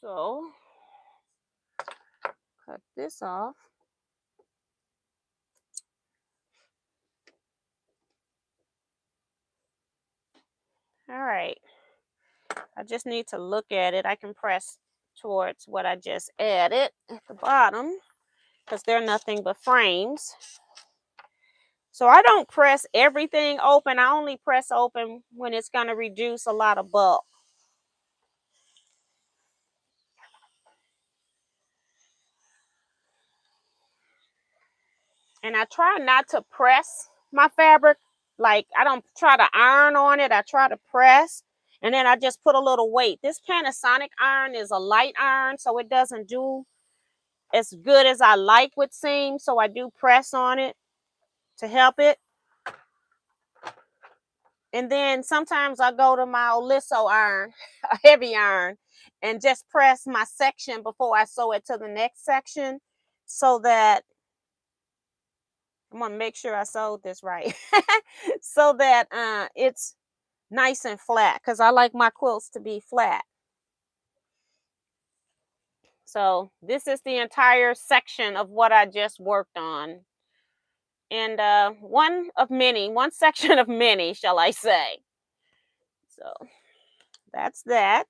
So, cut this off. All right. I just need to look at it. I can press towards what I just added at the bottom because they're nothing but frames. So I don't press everything open. I only press open when it's going to reduce a lot of bulk. And I try not to press my fabric. Like I don't try to iron on it. I try to press. And then I just put a little weight. This Panasonic iron is a light iron, so it doesn't do as good as I like with seam. So I do press on it to help it. And then sometimes I go to my Oliso iron, a heavy iron, and just press my section before I sew it to the next section so that I'm going to make sure I sewed this right. So that it's nice and flat because I like my quilts to be flat. So this is the entire section of what I just worked on. And one section of many, shall I say. So that's that.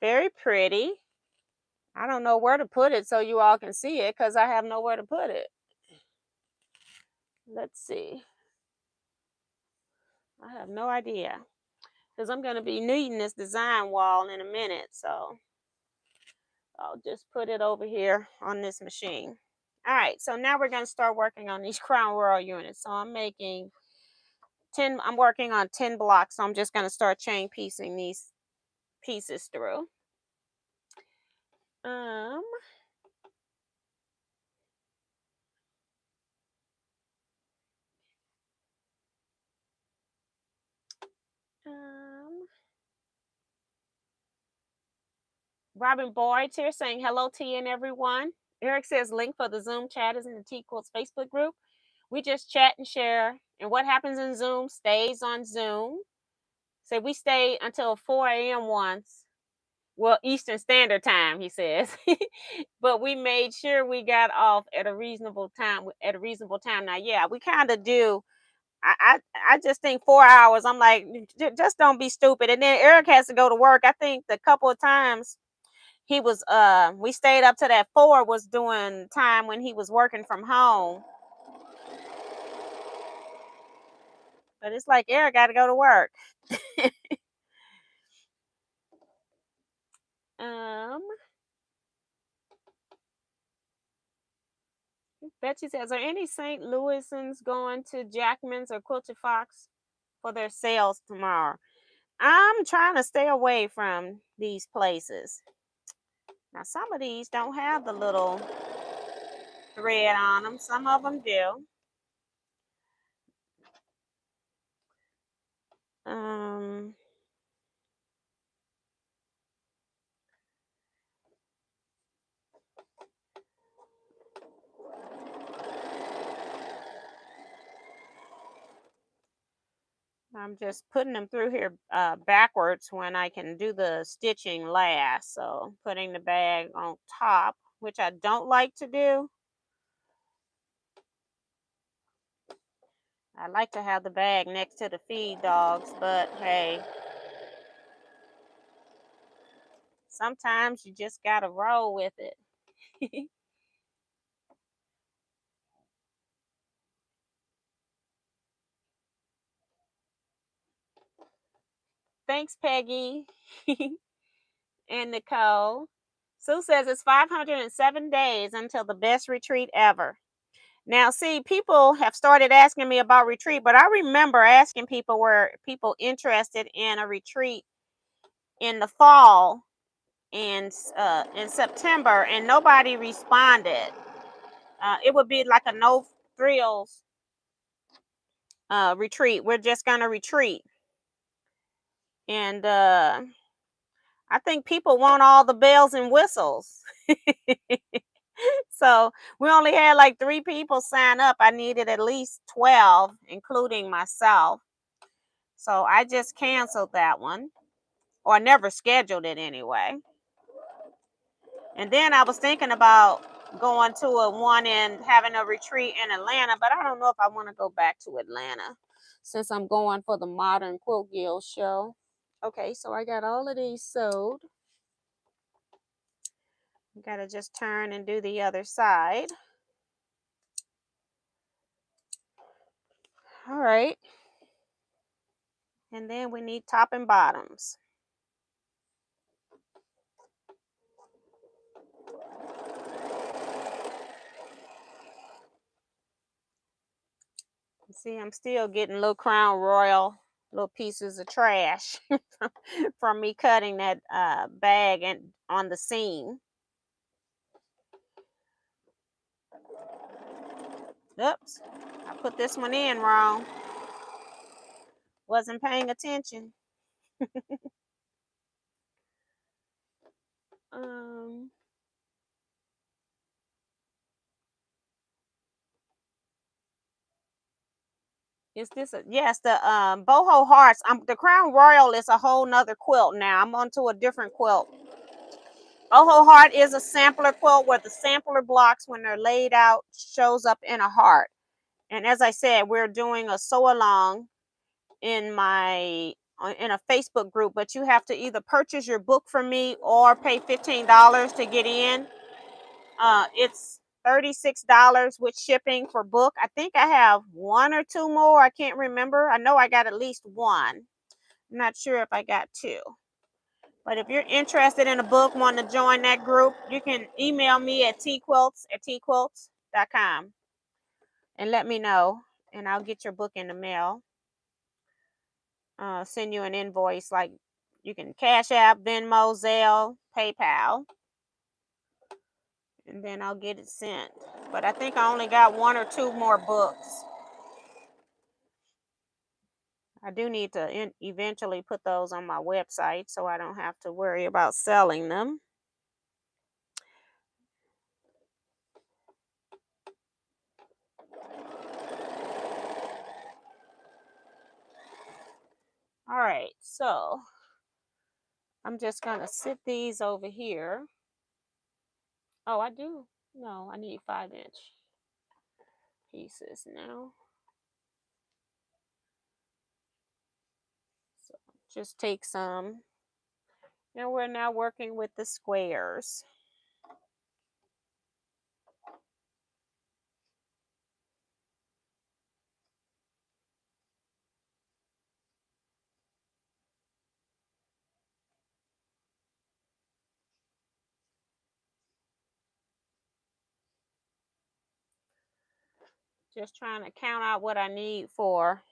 Very pretty. I don't know where to put it so you all can see it because I have nowhere to put it. Let's see. I have no idea. because I'm going to be needing this design wall in a minute. So I'll just put it over here on this machine. All right, so now we're going to start working on these crown royal units. So I'm making 10, I'm working on 10 blocks. So I'm just going to start chain piecing these pieces through. Um, Robin Boyd's here saying hello to you and everyone. Eric says link for the Zoom chat is in the Teaquilts Facebook group. We just chat and share, and what happens in Zoom stays on Zoom. So we stay until 4 a.m. once. Well, Eastern Standard Time, he says. But we made sure we got off at a reasonable time. Now, yeah, we kind of do. I just think 4 hours. I'm like, just don't be stupid. And then Eric has to go to work. I think the couple of times he was we stayed up to that 4 was doing time when he was working from home. But it's like Eric got to go to work. Betsy says, are any St. Louisans going to Jackman's or Quilted Fox for their sales tomorrow? I'm trying to stay away from these places. Now, some of these don't have the little thread on them. Some of them do. I'm just putting them through here backwards when I can do the stitching last. So putting the bag on top, which I don't like to do. I like to have the bag next to the feed dogs, but hey, sometimes you just gotta roll with it. Thanks, Peggy and Nicole. Sue says it's 507 days until the best retreat ever. Now, see, people have started asking me about retreat, but I remember asking people were people interested in a retreat in the fall in September, and nobody responded. It would be like a no thrills retreat. We're just gonna retreat, and I think people want all the bells and whistles. So we only had like 3 people sign up. I needed at least 12, including myself. So I just canceled that one, or never scheduled it anyway. And then I was thinking about going to a one and having a retreat in Atlanta, but I don't know if I want to go back to Atlanta since I'm going for the Modern Quilt Guild show. Okay, so I got all of these sewed. Got to just turn and do the other side. All right. And then we need top and bottoms. See, I'm still getting little Crown Royal, little pieces of trash from me cutting that bag and on the seam. Oops, I put this one in wrong. Wasn't paying attention. Is this a yes, the Boho Hearts. The Crown Royal is a whole nother quilt now. I'm onto a different quilt. Boho Heart is a sampler quilt where the sampler blocks, when they're laid out, shows up in a heart. And as I said, we're doing a sew along in a Facebook group, but you have to either purchase your book from me or pay $15 to get in. It's $36 with shipping for book. I think I have 1 or 2 more. I can't remember. I know I got at least 1. I'm not sure if I got 2. But if you're interested in a book, want to join that group, you can email me at teaquilts@teaquilts.com and let me know, and I'll get your book in the mail. Send you an invoice, like you can Cash App, Venmo, Zelle, PayPal, and then I'll get it sent. But I think I only got 1 or 2 more books. I do need to eventually put those on my website so I don't have to worry about selling them. All right, so I'm just going to sit these over here. Oh, I do. No, I need 5-inch pieces now. So just take some. And we're now working with the squares. Just trying to count out what I need for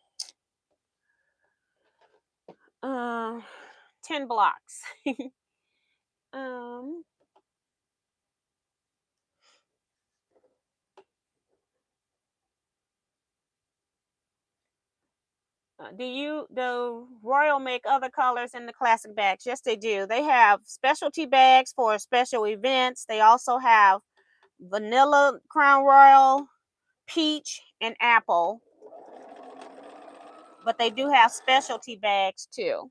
10 blocks. um do Royal make other colors in the classic bags? Yes, they do. They have specialty bags for special events. They also have vanilla, Crown Royal, peach, and apple. But they do have specialty bags too.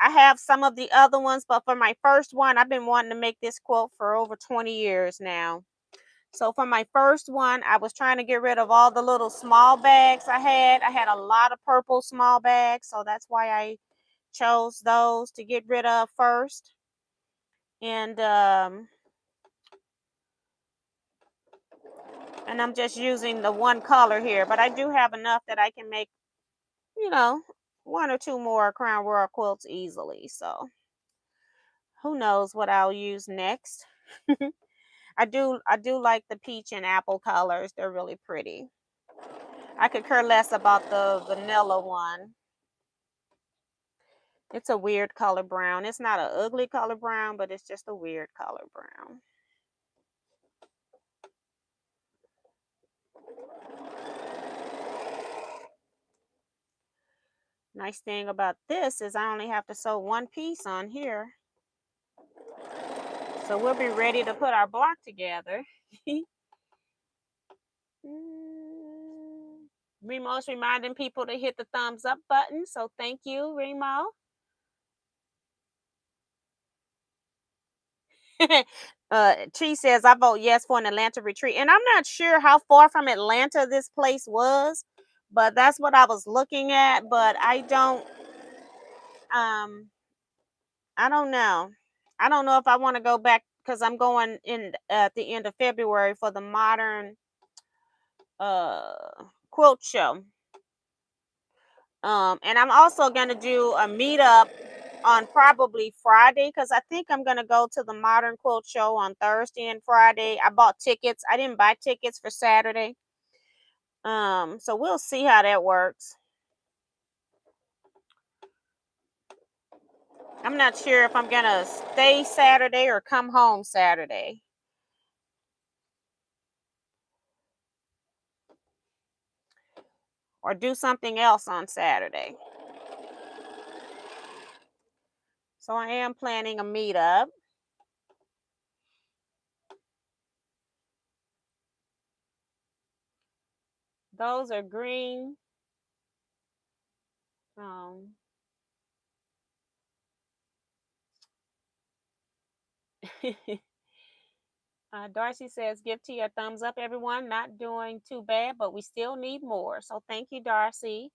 I have some of the other ones, but for my first one, I've been wanting to make this quilt for over 20 years now. So for my first one, I was trying to get rid of all the little small bags I had. I had a lot of purple small bags, so that's why I chose those to get rid of first. And I'm just using the one color here, but I do have enough that I can make, 1 or 2 more Crown Royal quilts easily. So who knows what I'll use next. I do like the peach and apple colors. They're really pretty. I could care less about the vanilla one. It's a weird color brown. It's not an ugly color brown, but it's just a weird color brown. Nice thing about this is I only have to sew 1 piece on here. So we'll be ready to put our block together. Remo's reminding people to hit the thumbs up button. So thank you, Remo. Tree says, I vote yes for an Atlanta retreat. And I'm not sure how far from Atlanta this place was, but that's what I was looking at. But I don't know. I don't know if I want to go back because I'm going in at the end of February for the modern quilt show. And I'm also gonna do a meetup on probably Friday because I think I'm gonna go to the modern quilt show on Thursday and Friday. I bought tickets. I didn't buy tickets for Saturday. So we'll see how that works. I'm not sure if I'm gonna stay Saturday or come home Saturday. Or do something else on Saturday. So I am planning a meetup. Those are green. Darcy says, give T a thumbs up, everyone. Not doing too bad, but we still need more. So thank you, Darcy.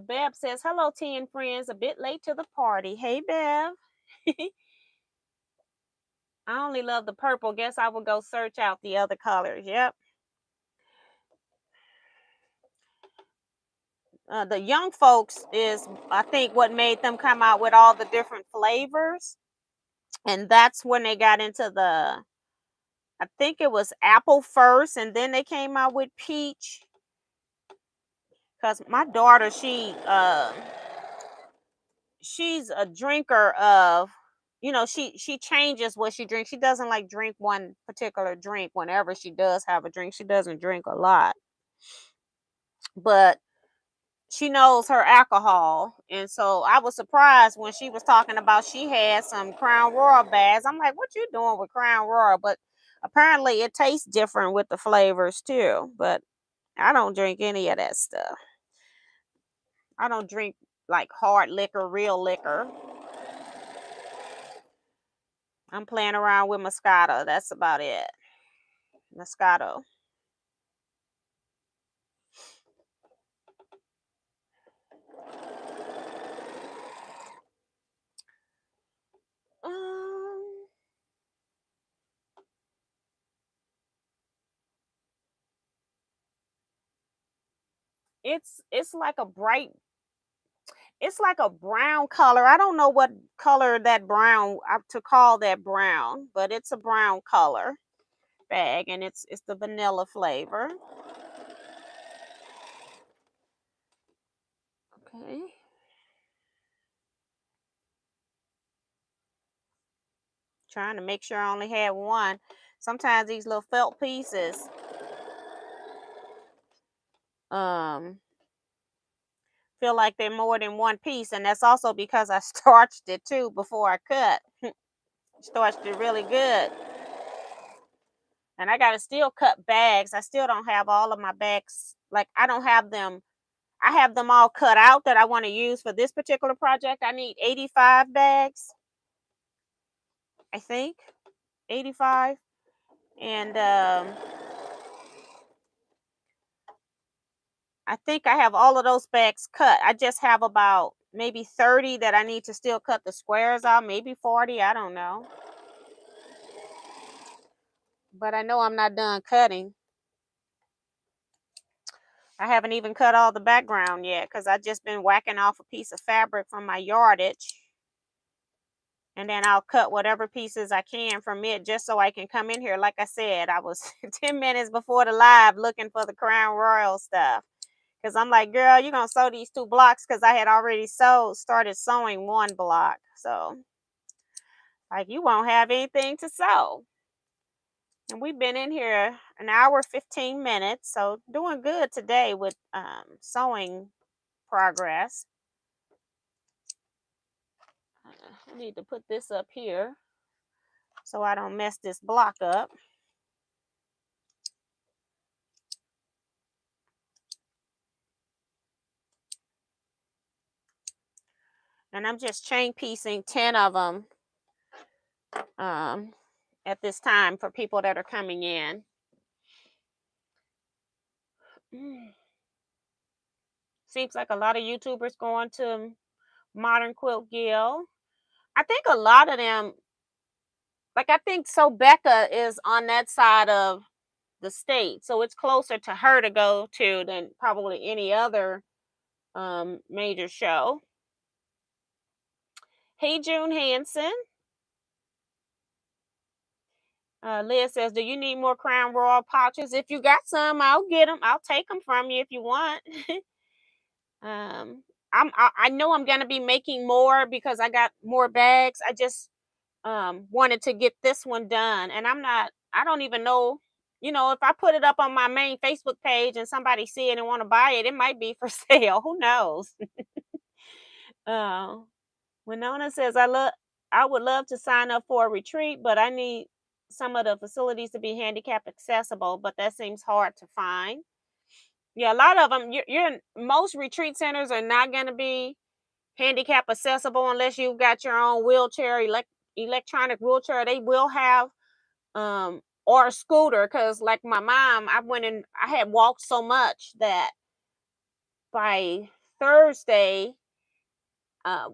Bev says, hello, T and friends. A bit late to the party. Hey, Bev. I only love the purple. Guess I will go search out the other colors. Yep. The young folks is, I think, what made them come out with all the different flavors, and that's when they got into the. I think it was apple first, and then they came out with peach. Cause my daughter, she's a drinker of, she changes what she drinks. She doesn't like drink one particular drink. Whenever she does have a drink, she doesn't drink a lot, but she knows her alcohol. And so I was surprised when she was talking about she had some Crown Royal bags. I'm like, what you doing with Crown Royal? But apparently it tastes different with the flavors too. But I don't drink any of that stuff. I don't drink like hard liquor, real liquor. I'm playing around with Moscato. That's about it. Moscato. Um, it's like a bright. It's like a brown color. I don't know what color that brown to call that brown, but it's a brown color bag, and it's the vanilla flavor. Okay. Trying to make sure I only had one. Sometimes these little felt pieces um feel like they're more than one piece, and that's also because I starched it too before I cut. Starched it really good. And I gotta still cut bags. I still don't have all of my bags. Like, I don't have them. I have them all cut out that I want to use for this particular project. I need 85 bags, I think. 85. And I think I have all of those bags cut. I just have about maybe 30 that I need to still cut the squares out, maybe 40, I don't know. But I know I'm not done cutting. I haven't even cut all the background yet because I just been whacking off a piece of fabric from my yardage. And then I'll cut whatever pieces I can from it just so I can come in here. Like I said, I was 10 minutes before the live looking for the Crown Royal stuff. Because I'm like, girl, you're going to sew these 2 blocks because I had already started sewing 1 block. So, like, you won't have anything to sew. And we've been in here an hour, 15 minutes. So, doing good today with sewing progress. I need to put this up here so I don't mess this block up. And I'm just chain piecing 10 of them at this time for people that are coming in. Seems like a lot of YouTubers going to Modern Quilt Guild. I think a lot of them, like, I think so Becca is on that side of the state, so it's closer to her to go to than probably any other major show. Hey, June Hanson. Liz says, "Do you need more Crown Royal pouches? If you got some, I'll get them. I'll take them from you if you want." I know I'm gonna be making more because I got more bags. I just wanted to get this one done, and I don't even know. If I put it up on my main Facebook page and somebody see it and want to buy it, it might be for sale. Who knows? uh, Winona says, I would love to sign up for a retreat, but I need some of the facilities to be handicap accessible, but that seems hard to find. Yeah, a lot of them, most retreat centers are not going to be handicap accessible unless you've got your own wheelchair, electronic wheelchair. They will have, or a scooter, because like my mom, I had walked so much that by Thursday, uh,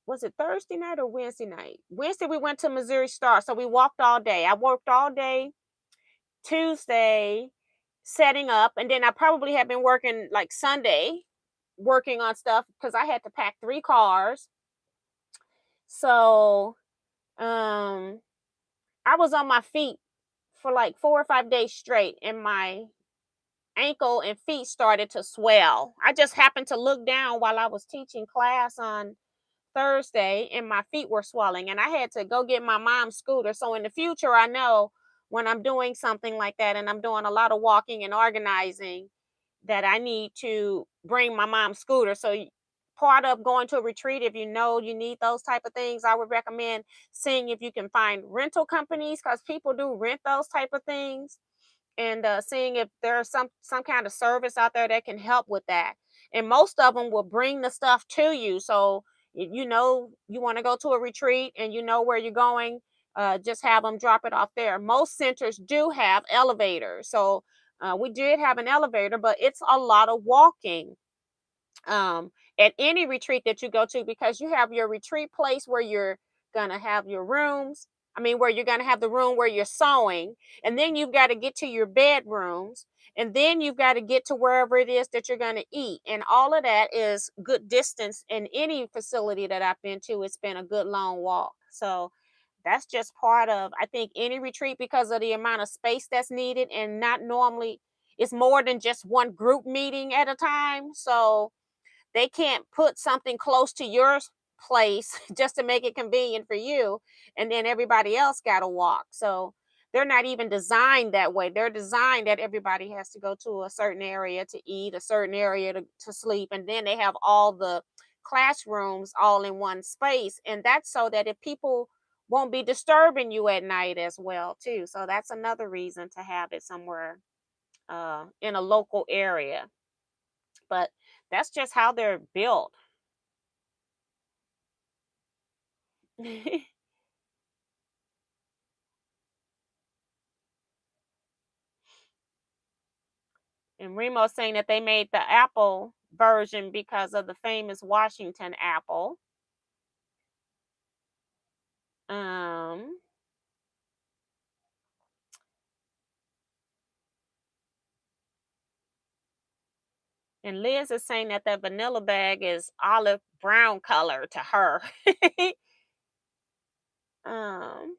was it Thursday night or Wednesday night? Wednesday we went to Missouri Star, so we walked all day. I worked all day Tuesday setting up, and then I probably have been working like Sunday working on stuff because I had to pack 3 cars. So I was on my feet for like 4 or 5 days straight, and my ankle and feet started to swell. I just happened to look down while I was teaching class on Thursday, and my feet were swelling, and I had to go get my mom's scooter. So in the future, I know when I'm doing something like that and I'm doing a lot of walking and organizing, that I need to bring my mom's scooter. So part of going to a retreat, if you know you need those type of things, I would recommend seeing if you can find rental companies, because people do rent those type of things, and seeing if there's some kind of service out there that can help with that. And most of them will bring the stuff to you. So you know you want to go to a retreat and you know where you're going, just have them drop it off there. Most centers do have elevators, so we did have an elevator, but it's a lot of walking um, at any retreat that you go to, because you have your retreat place where you're gonna have your rooms. I mean, where you're gonna have the room where you're sewing, and then you've got to get to your bedrooms, and then you've got to get to wherever it is that you're gonna eat, and all of that is good distance. In any facility that I've been to, it's been a good long walk. So that's just part of, I think, any retreat, because of the amount of space that's needed, and not normally it's more than just one group meeting at a time. So they can't put something close to your place just to make it convenient for you, and then everybody else got to walk. So they're not even designed that way. They're designed that everybody has to go to a certain area to eat, a certain area to sleep, and then they have all the classrooms all in one space. And that's so that if people won't be disturbing you at night as well too. So that's another reason to have it somewhere in a local area. But that's just how they're built. And Remo's saying that they made the apple version because of the famous Washington apple. Um, and Liz is saying that the vanilla bag is olive brown color to her. um,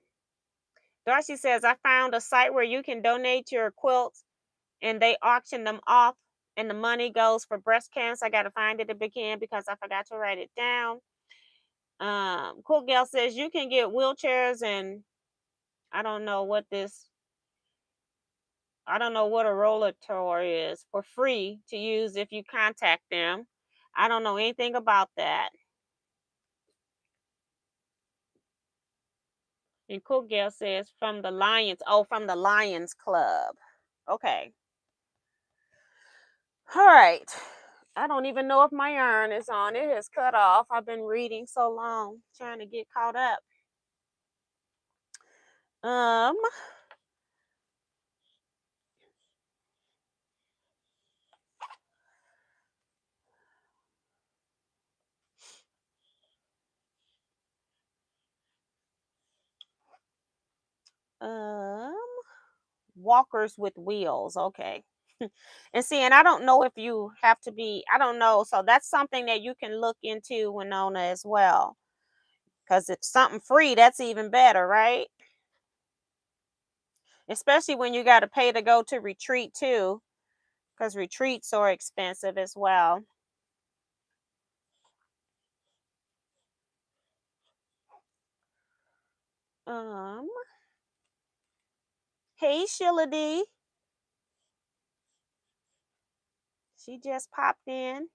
Darcy says, I found a site where you can donate your quilts and they auction them off, and the money goes for breast cancer. I got to find it again because I forgot to write it down. Cool Gal says you can get wheelchairs, and I don't know what this, I don't know what a rollator is, for free to use if you contact them. I don't know anything about that. And Cool Gal says from the Lions. Oh, from the Lions Club. Okay. All right. I don't even know if my yarn is on. It has cut off. I've been reading so long, trying to get caught up. Um, um, walkers with wheels. Okay. And see, and I don't know if you have to be, I don't know. So that's something that you can look into, Winona, as well. Because it's something free, that's even better, right? Especially when you got to pay to go to retreat too, because retreats are expensive as well. Um, hey Sheila D, she just popped in,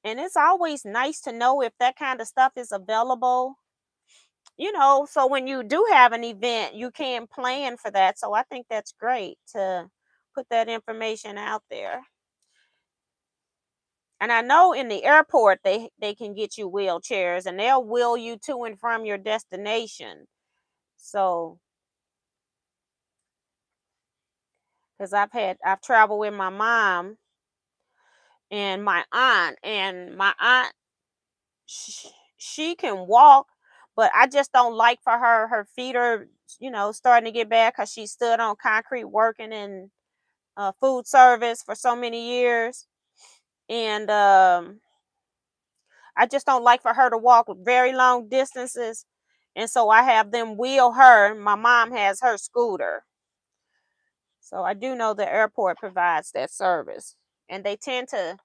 and it's always nice to know if that kind of stuff is available. So when you do have an event, you can plan for that. So I think that's great to put that information out there. And I know in the airport they can get you wheelchairs, and they'll wheel you to and from your destination. So, because I've traveled with my mom and my aunt, she, she can walk, but I just don't like for her. Her feet are starting to get bad because she stood on concrete working, and food service for so many years. And I just don't like for her to walk very long distances. And so I have them wheel her. My mom has her scooter. So I do know the airport provides that service. And they tend to,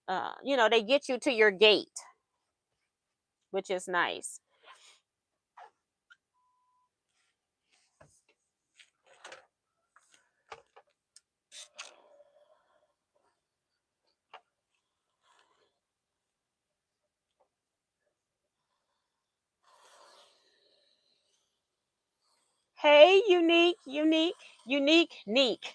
they get you to your gate, which is nice. Hey, unique, neek.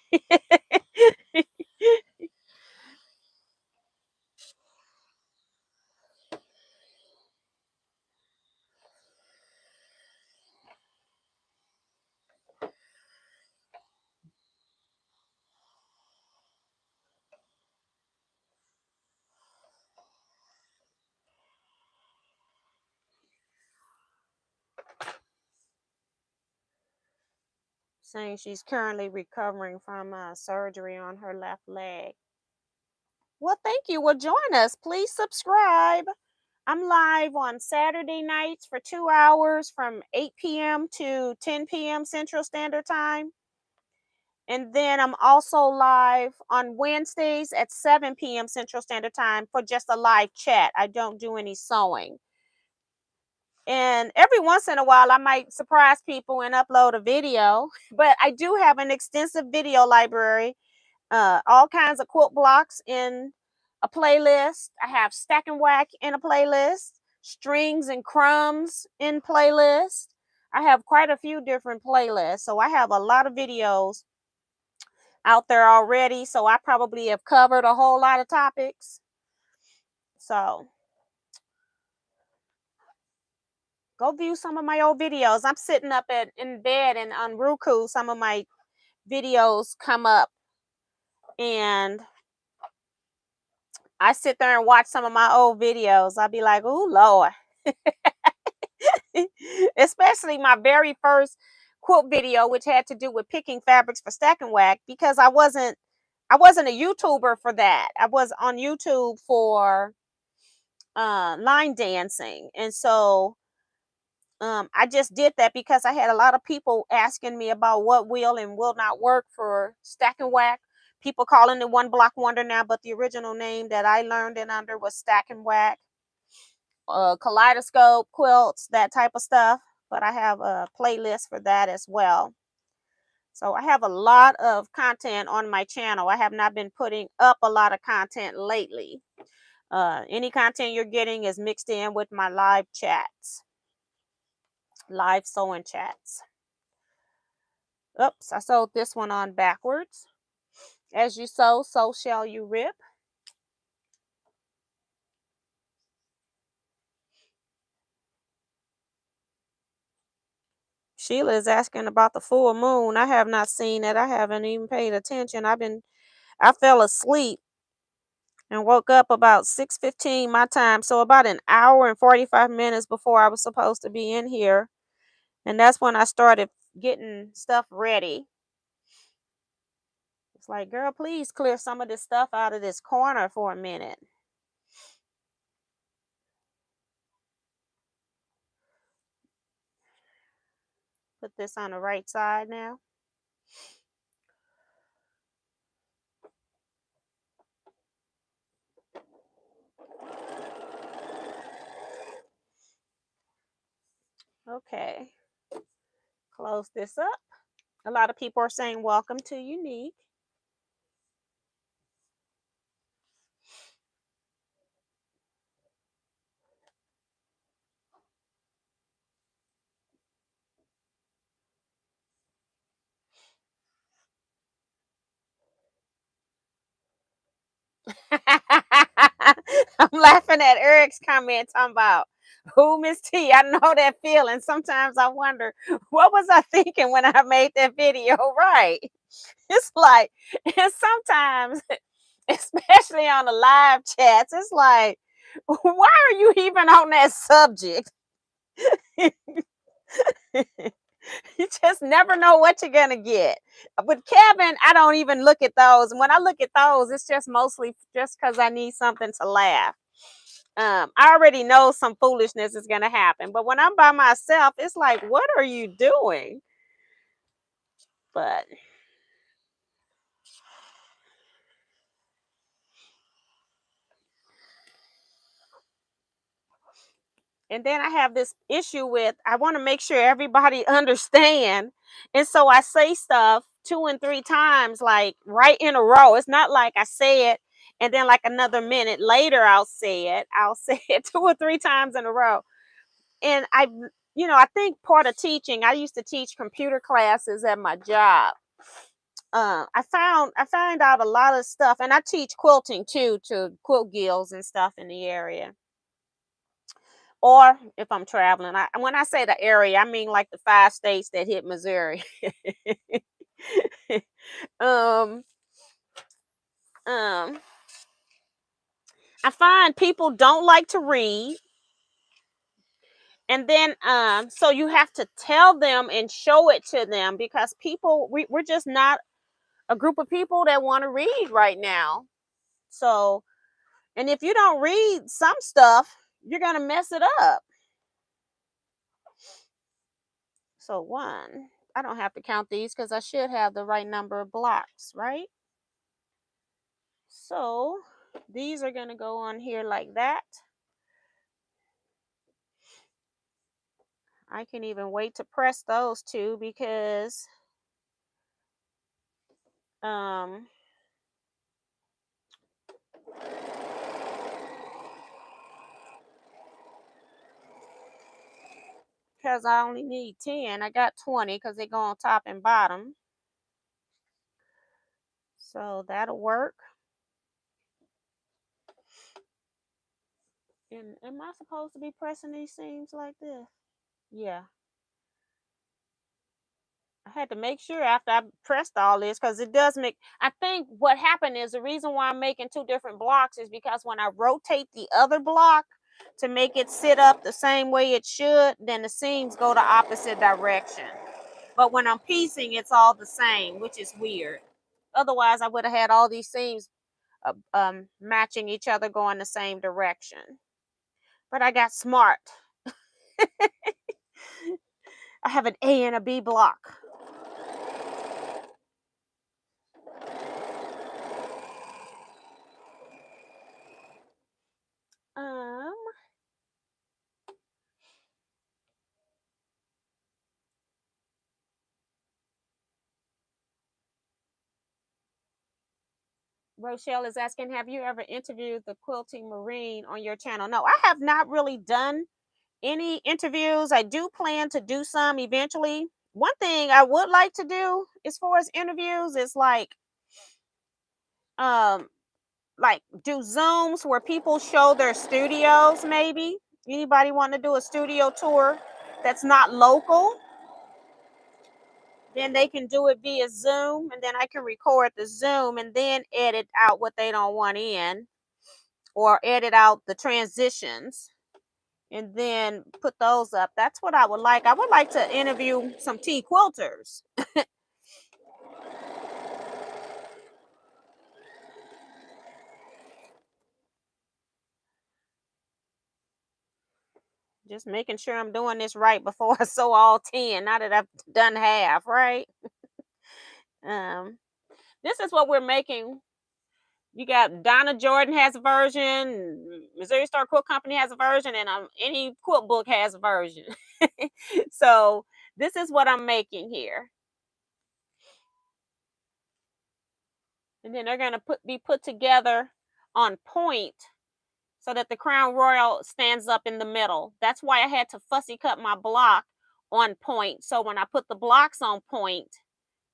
Saying she's currently recovering from surgery on her left leg. Well, thank you. Well, join us. Please subscribe. I'm live on Saturday nights for 2 hours from 8 p.m. to 10 p.m. Central Standard Time. And then I'm also live on Wednesdays at 7 p.m. Central Standard Time for just a live chat. I don't do any sewing. And every once in a while, I might surprise people and upload a video. But I do have an extensive video library, all kinds of quilt blocks in a playlist. I have Stack and Whack in a playlist, Strings and Crumbs in playlist. I have quite a few different playlists. So I have a lot of videos out there already. So I probably have covered a whole lot of topics. So go view some of my old videos. I'm sitting up in bed and on Roku, some of my videos come up and I sit there and watch some of my old videos. I'll be like, oh Lord. Especially my very first quilt video, which had to do with picking fabrics for Stack and Whack, because I wasn't a YouTuber for that. I was on YouTube for line dancing. And so I just did that because I had a lot of people asking me about what will and will not work for Stack and Whack. People calling it One Block Wonder now, but the original name that I learned it under was Stack and Whack. Kaleidoscope, quilts, that type of stuff. But I have a playlist for that as well. So I have a lot of content on my channel. I have not been putting up a lot of content lately. Any content you're getting is mixed in with my live chats, live sewing chats. Oops, I sewed this one on backwards. As you sow, so shall you rip. Sheila is asking about the full moon. I have not seen it. I haven't even paid attention. I fell asleep and woke up about 6:15 my time, so about an hour and 45 minutes before I was supposed to be in here. And that's when I started getting stuff ready. It's like, girl, please clear some of this stuff out of this corner for a minute. Put this on the right side now. Okay. Close this up. A lot of people are saying welcome to Unique. I'm laughing at Eric's comment talking about, who Miss T? I know that feeling. Sometimes I wonder, what was I thinking when I made that video? Right. It's like, and sometimes, especially on the live chats, it's like, why are you even on that subject? You just never know what you're gonna get. With Kevin, I don't even look at those. And when I look at those, it's just mostly just because I need something to laugh. I already know some foolishness is gonna happen. But when I'm by myself, it's like, what are you doing? But and then I have this issue with I want to make sure everybody understand. And so I say stuff 2 and 3 times, like right in a row. It's not like I say it and then like another minute later I'll say it. I'll say it 2 or 3 times in a row. And I think part of teaching, I used to teach computer classes at my job. I found out a lot of stuff, and I teach quilting too to quilt guilds and stuff in the area. Or if I'm traveling, when I say the area, I mean like the 5 states that hit Missouri. um, um, I find people don't like to read, and then so you have to tell them and show it to them because we're just not a group of people that want to read right now. So, and if you don't read some stuff, you're gonna mess it up. So one, I don't have to count these because I should have the right number of blocks, right? So these are going to go on here like that. I can even wait to press those two because um because I only need 10. I got 20 because they go on top and bottom. So that'll work. And am I supposed to be pressing these seams like this? Yeah. I had to make sure after I pressed all this because it does make. I think what happened is the reason why I'm making 2 different blocks is because when I rotate the other block to make it sit up the same way it should, then the seams go the opposite direction. But when I'm piecing, it's all the same, which is weird. Otherwise, I would have had all these seams matching each other going the same direction. But I got smart. I have an A and a B block. Um, Rochelle is asking, have you ever interviewed the Quilting Marine on your channel? No, I have not really done any interviews. I do plan to do some eventually. One thing I would like to do as far as interviews is um like do Zooms where people show their studios maybe. Anybody want to do a studio tour that's not local? Then they can do it via Zoom and then I can record the Zoom and then edit out what they don't want in or edit out the transitions and then put those up. That's what I would like. I would like to interview some Teaquilters. Just making sure I'm doing this right before I sew all 10. Now that I've done half, right? Um, this is what we're making. You got Donna Jordan has a version, Missouri Star Quilt Company has a version, and any quilt book has a version. So this is what I'm making here. And then they're gonna be put together on point so that the Crown Royal stands up in the middle. That's why I had to fussy cut my block on point. So when I put the blocks on point,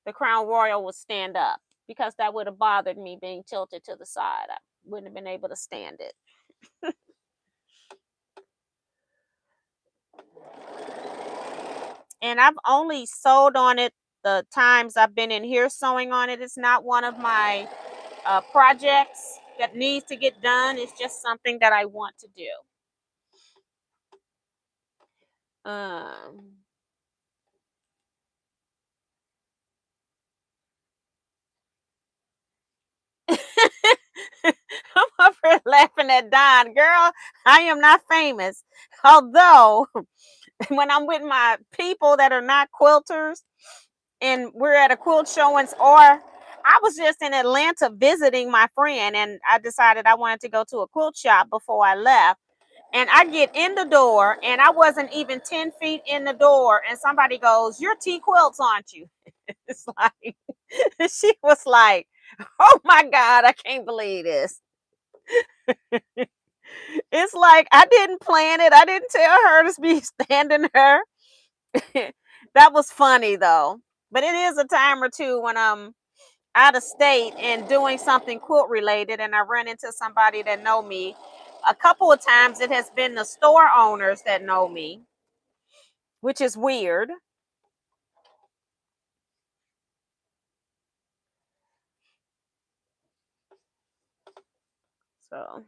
the Crown Royal would stand up because that would have bothered me being tilted to the side. I wouldn't have been able to stand it. And I've only sewed on it the times I've been in here sewing on it. It's not one of my projects that needs to get done. It's just something that I want to do. Um, I'm up here laughing at Don. Girl, I am not famous. Although, when I'm with my people that are not quilters and we're at a quilt showing, or I was just in Atlanta visiting my friend and I decided I wanted to go to a quilt shop before I left. And I get in the door and I wasn't even 10 feet in the door. And somebody goes, "You're Teaquilts, aren't you?" It's like, she was like, "Oh my God, I can't believe this." It's like, I didn't plan it. I didn't tell her to be standing there. That was funny though. But it is a time or two when I'm out of state and doing something quilt related and I run into somebody that know me. A couple of times it has been the store owners that know me, which is weird. So,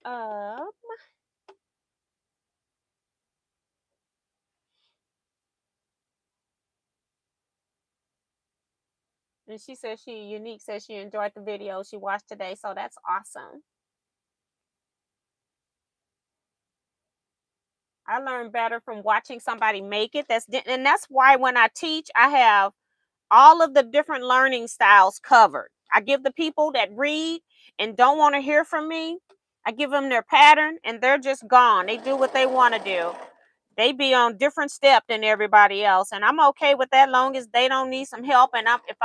uh, and she says Unique says she enjoyed the video she watched today. So that's awesome. I learn better from watching somebody make it. And that's why when I teach, I have all of the different learning styles covered. I give the people that read and don't want to hear from me, I give them their pattern and they're just gone. They do what they want to do. They be on different step than everybody else. And I'm okay with that long as they don't need some help. And if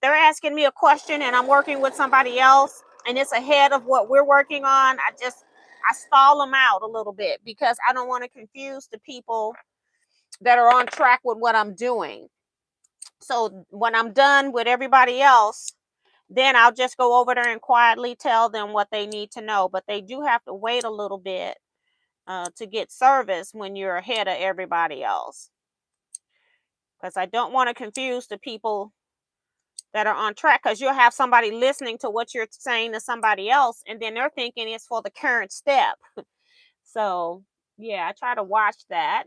they're asking me a question and I'm working with somebody else and it's ahead of what we're working on, I stall them out a little bit because I don't want to confuse the people that are on track with what I'm doing. So when I'm done with everybody else, then I'll just go over there and quietly tell them what they need to know. But they do have to wait a little bit to get service when you're ahead of everybody else. Because I don't want to confuse the people that are on track, because you'll have somebody listening to what you're saying to somebody else and then they're thinking it's for the current step. So yeah, I try to watch that.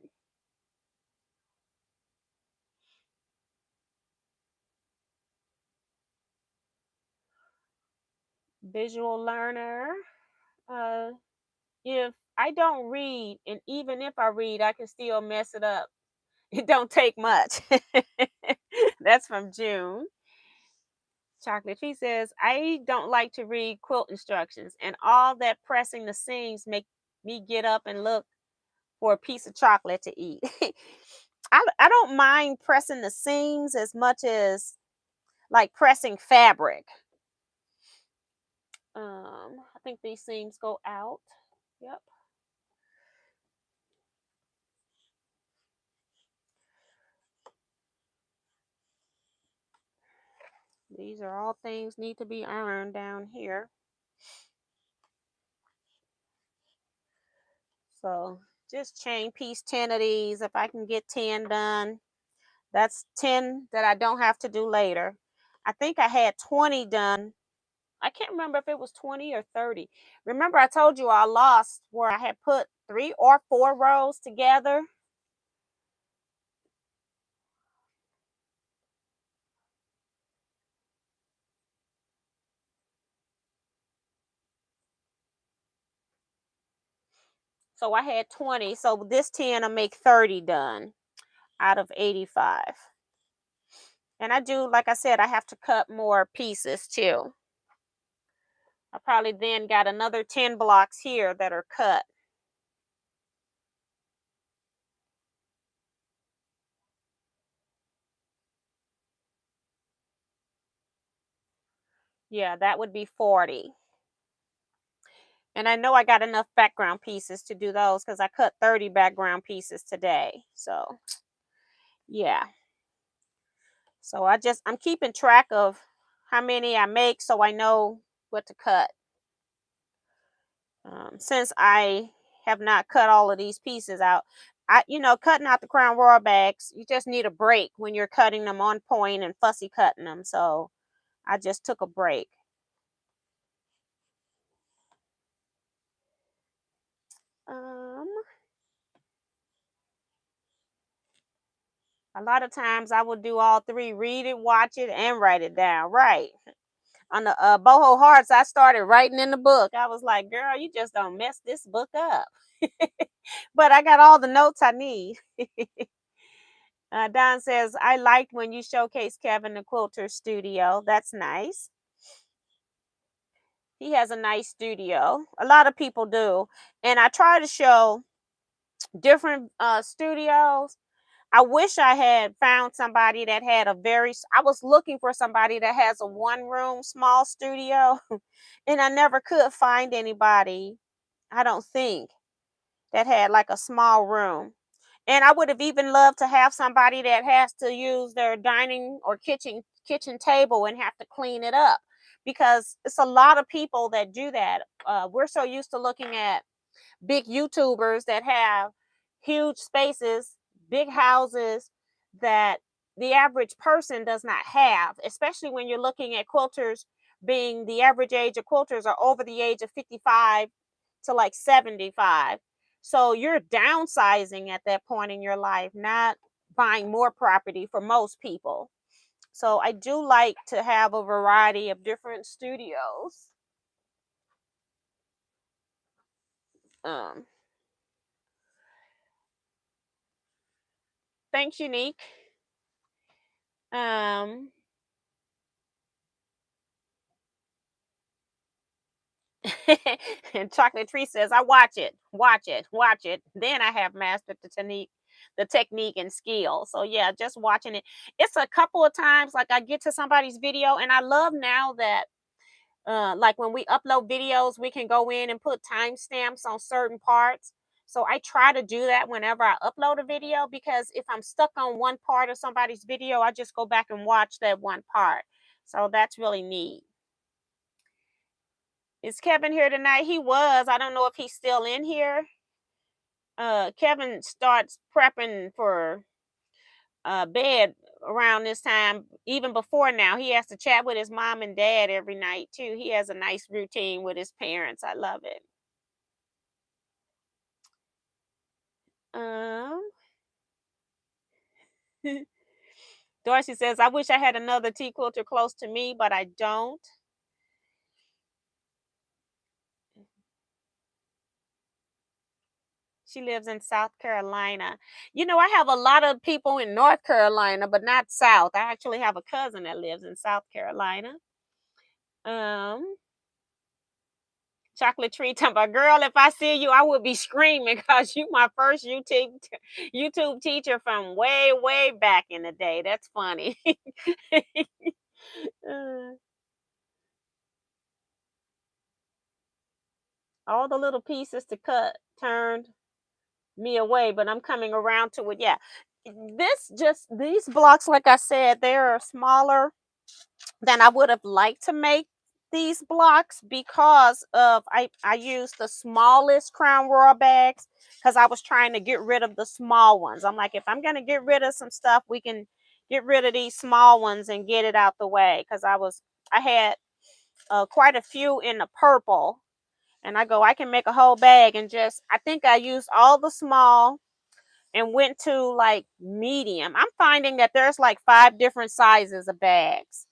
Visual learner. Uh, if I don't read, and even if I read, I can still mess it up. It don't take much. That's from June. Chocolate. She says, "I don't like to read quilt instructions, and all that pressing the seams make me get up and look for a piece of chocolate to eat." I don't mind pressing the seams as much as like pressing fabric. I think these seams go out. Yep. These are all things need to be ironed down here. So just chain piece 10 of these. If I can get 10 done, that's 10 that I don't have to do later. I think I had 20 done. I can't remember if it was 20 or 30. Remember, I told you I lost where I had put 3 or 4 rows together. So I had 20. So this 10 will make 30 done out of 85. And I do, like I said, I have to cut more pieces too. I probably then got another 10 blocks here that are cut. Yeah, that would be 40. And I know I got enough background pieces to do those because I cut 30 background pieces today. So, yeah. So I'm keeping track of how many I make so I know what to cut. Since I have not cut all of these pieces out, cutting out the Crown Royal bags, you just need a break when you're cutting them on point and fussy cutting them. So I just took a break. Um, A lot of times I will do all three: read it, watch it, and write it down. Right. On the Boho Hearts, I started writing in the book. I was like, girl, you just don't mess this book up. But I got all the notes I need. Don says, I liked when you showcased Kevin the Quilter studio. That's nice. He has a nice studio. A lot of people do. And I try to show different studios. I wish I had found somebody that had I was looking for somebody that has a one room small studio, and I never could find anybody, I don't think, that had like a small room. And I would have even loved to have somebody that has to use their dining or kitchen table and have to clean it up, because it's a lot of people that do that. We're so used to looking at big YouTubers that have huge spaces, big houses that the average person does not have, especially when you're looking at quilters being the average age of quilters are over the age of 55 to like 75. So you're downsizing at that point in your life, not buying more property for most people. So I do like to have a variety of different studios. Um, Thanks, Unique. Um, and Chocolate Tree says, I watch it, watch it, watch it. Then I have mastered the technique and skill. So yeah, just watching it. It's a couple of times like I get to somebody's video, and I love now that like when we upload videos, we can go in and put timestamps on certain parts. So I try to do that whenever I upload a video, because if I'm stuck on one part of somebody's video, I just go back and watch that one part. So that's really neat. Is Kevin here tonight? He was. I don't know if he's still in here. Kevin starts prepping for bed around this time, even before now. He has to chat with his mom and dad every night too. He has a nice routine with his parents. I love it. Um, Dorsey says, I wish I had another tea quilter close to me, but I don't. She lives in South Carolina. You know, I have a lot of people in North Carolina, but not South. I actually have a cousin that lives in South Carolina. Um, Chocolate Tree talking about, girl, if I see you, I would be screaming because you my first YouTube teacher from way, way back in the day. That's funny. Uh, all the little pieces to cut turned me away, but I'm coming around to it. Yeah. These blocks, like I said, they are smaller than I would have liked to make these blocks, because of I used the smallest Crown Royal bags because I was trying to get rid of the small ones. I'm like, if I'm gonna get rid of some stuff, we can get rid of these small ones and get it out the way, because I had quite a few in the purple, and I can make a whole bag, and just I think I used all the small and went to like medium. I'm finding that there's like 5 different sizes of bags,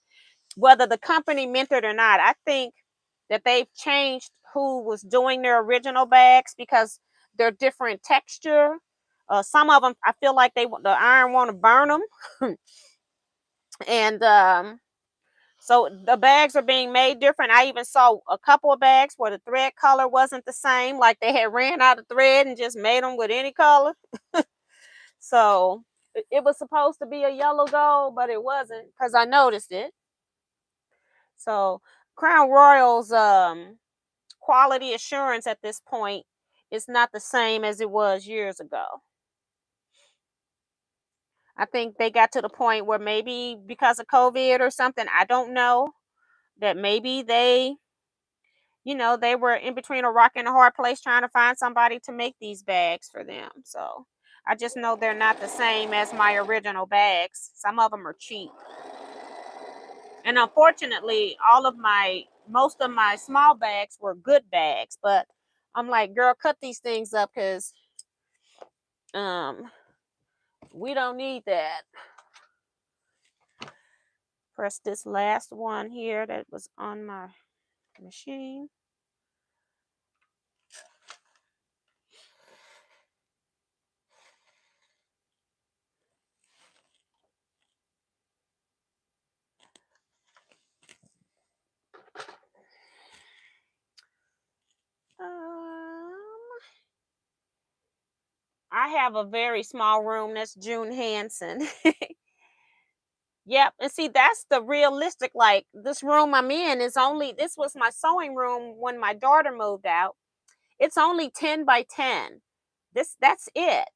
whether the company meant it or not. I think that they've changed who was doing their original bags, because they're different texture. Some of them, I feel like the iron want to burn them, and so the bags are being made different. I even saw a couple of bags where the thread color wasn't the same, like they had ran out of thread and just made them with any color. So it was supposed to be a yellow gold, but it wasn't, because I noticed it. So Crown Royal's quality assurance at this point is not the same as it was years ago. I think they got to the point where, maybe because of COVID or something, I don't know, that maybe they were in between a rock and a hard place trying to find somebody to make these bags for them. So I just know they're not the same as my original bags. Some of them are cheap. And unfortunately, most of my small bags were good bags, but I'm like, girl, cut these things up, because um We don't need that. Press this last one here that was on my machine. I have a very small room. That's June Hansen. Yep. And see, that's the realistic, like this room I'm in is only, this was my sewing room when my daughter moved out. It's only 10 by 10. That's it.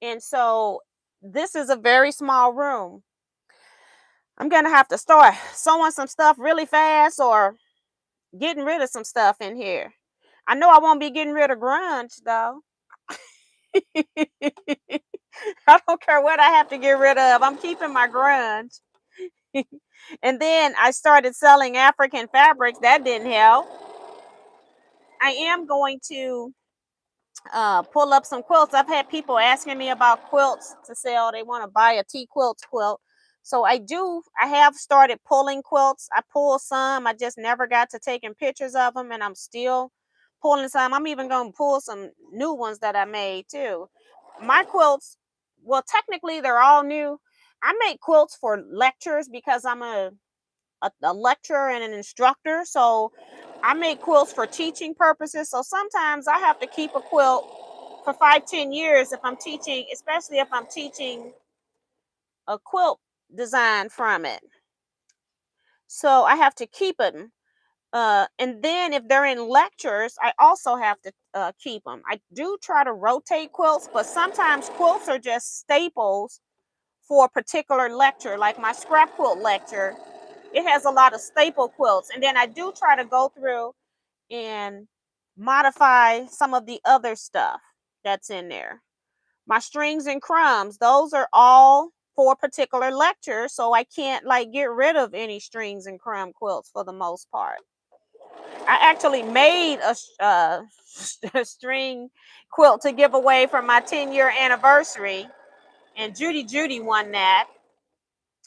And so this is a very small room. I'm gonna have to start sewing some stuff really fast or getting rid of some stuff in here. I know I won't be getting rid of grunge though. I don't care what I have to get rid of. I'm keeping my grunge. And then I started selling African fabrics. That didn't help. I am going to pull up some quilts. I've had people asking me about quilts to sell. They want to buy a Teaquilts quilt. So I have started pulling quilts. I pulled some. I just never got to taking pictures of them, and I'm still pulling some. I'm even going to pull some new ones that I made too. My quilts, well, technically they're all new. I make quilts for lectures because I'm a lecturer and an instructor. So I make quilts for teaching purposes. So sometimes I have to keep a quilt for 5-10 years if I'm teaching, especially if I'm teaching a quilt design from it. So I have to keep them. And then if they're in lectures, I also have to keep them. I do try to rotate quilts, but sometimes quilts are just staples for a particular lecture, like my scrap quilt lecture. It has a lot of staple quilts. And then I do try to go through and modify some of the other stuff that's in there. My strings and crumbs, those are all for a particular lecture, so I can't like get rid of any strings and crumb quilts for the most part. I actually made a string quilt to give away for my 10-year anniversary, and Judy won that.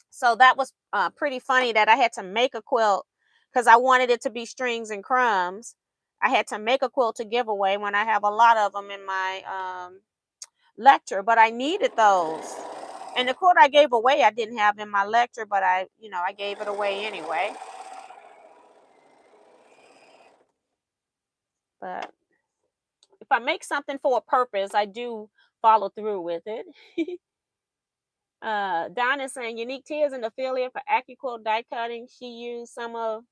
So that was pretty funny that I had to make a quilt because I wanted it to be strings and crumbs. I had to make a quilt to give away when I have a lot of them in my lecture, but I needed those. And the quilt I gave away, I didn't have in my lecture, but I gave it away anyway. But if I make something for a purpose, I do follow through with it. Don is saying Unique Tea is an affiliate for AccuQuilt die cutting. She used some of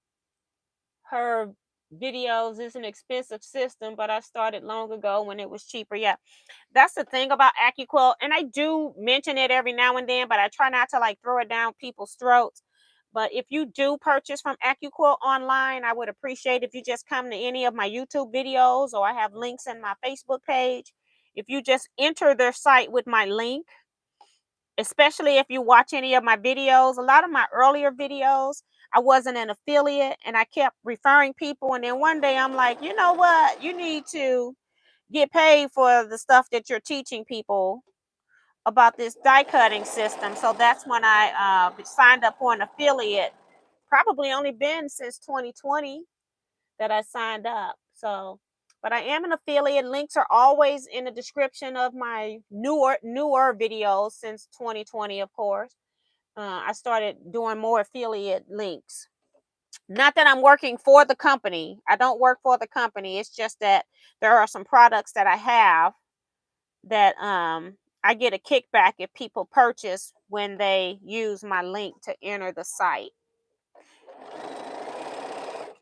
her videos. It's an expensive system, but I started long ago when it was cheaper. Yeah, that's the thing about AccuQuilt, and I do mention it every now and then, but I try not to like throw it down people's throats. But if you do purchase from AccuQuilt online, I would appreciate if you just come to any of my YouTube videos, or I have links in my Facebook page. If you just enter their site with my link, especially if you watch any of my videos, a lot of my earlier videos, I wasn't an affiliate and I kept referring people. And then one day I'm like, you know what? You need to get paid for the stuff that you're teaching people about this die cutting system. So that's when I signed up for an affiliate. Probably only been since 2020 that I signed up. So, but I am an affiliate. Links are always in the description of my newer videos since 2020, of course. I started doing more affiliate links. Not that I'm working for the company. I don't work for the company. It's just that there are some products that I have that I get a kickback if people purchase when they use my link to enter the site.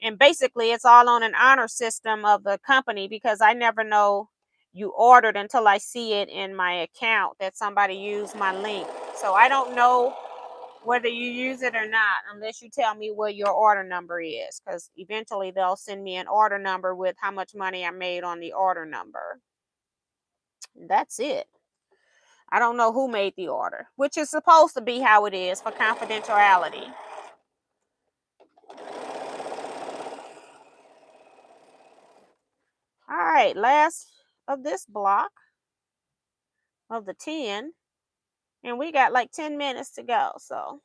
And basically it's all on an honor system of the company because I never know you ordered until I see it in my account that somebody used my link. So I don't know whether you use it or not unless you tell me what your order number is, because eventually they'll send me an order number with how much money I made on the order number. That's it. I don't know who made the order, which is supposed to be how it is for confidentiality. All right, last of this block of the 10. And we got like 10 minutes to go, so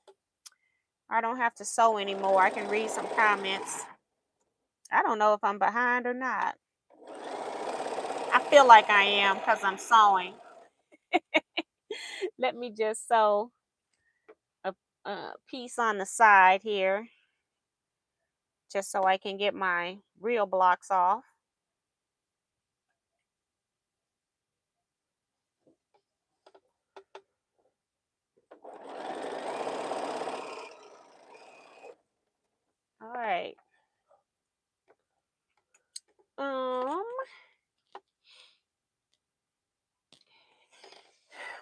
I don't have to sew anymore. I can read some comments. I don't know if I'm behind or not. I feel like I am because I'm sewing. Let me just sew a piece on the side here, just so I can get my real blocks off. All right. Um,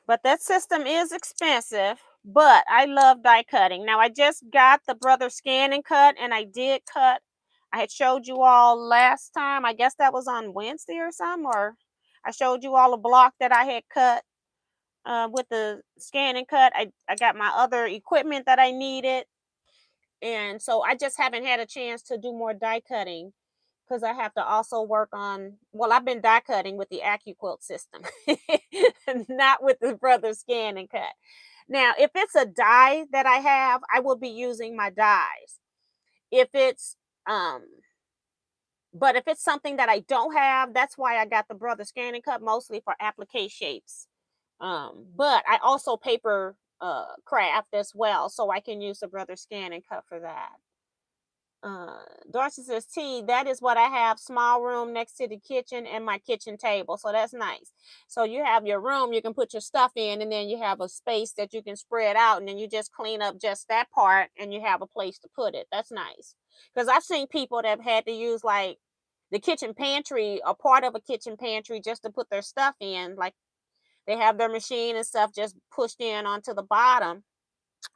but that system is expensive, but I love die cutting. Now I just got the Brother Scan and Cut, and I did cut. I had showed you all last time. I guess that was on Wednesday or something, or I showed you all a block that I had cut with the Scan and Cut. I got my other equipment that I needed, and so I just haven't had a chance to do more die cutting because I have to also work on. Well, I've been die cutting with the Quilt system, not with the Brother Scan and Cut. Now, if it's a die that I have, I will be using my dies. If it's um but if it's something that I don't have, that's why I got the Brother Scan and Cut, mostly for applique shapes. But I also paper craft as well, so I can use the Brother Scan and Cut for that. Darcy says, T, that is what I have. Small room next to the kitchen and my kitchen table. So that's nice. So you have your room, you can put your stuff in, and then you have a space that you can spread out, and then you just clean up just that part and you have a place to put it. That's nice. Because I've seen people that have had to use like the kitchen pantry, a part of a kitchen pantry, just to put their stuff in. Like they have their machine and stuff just pushed in onto the bottom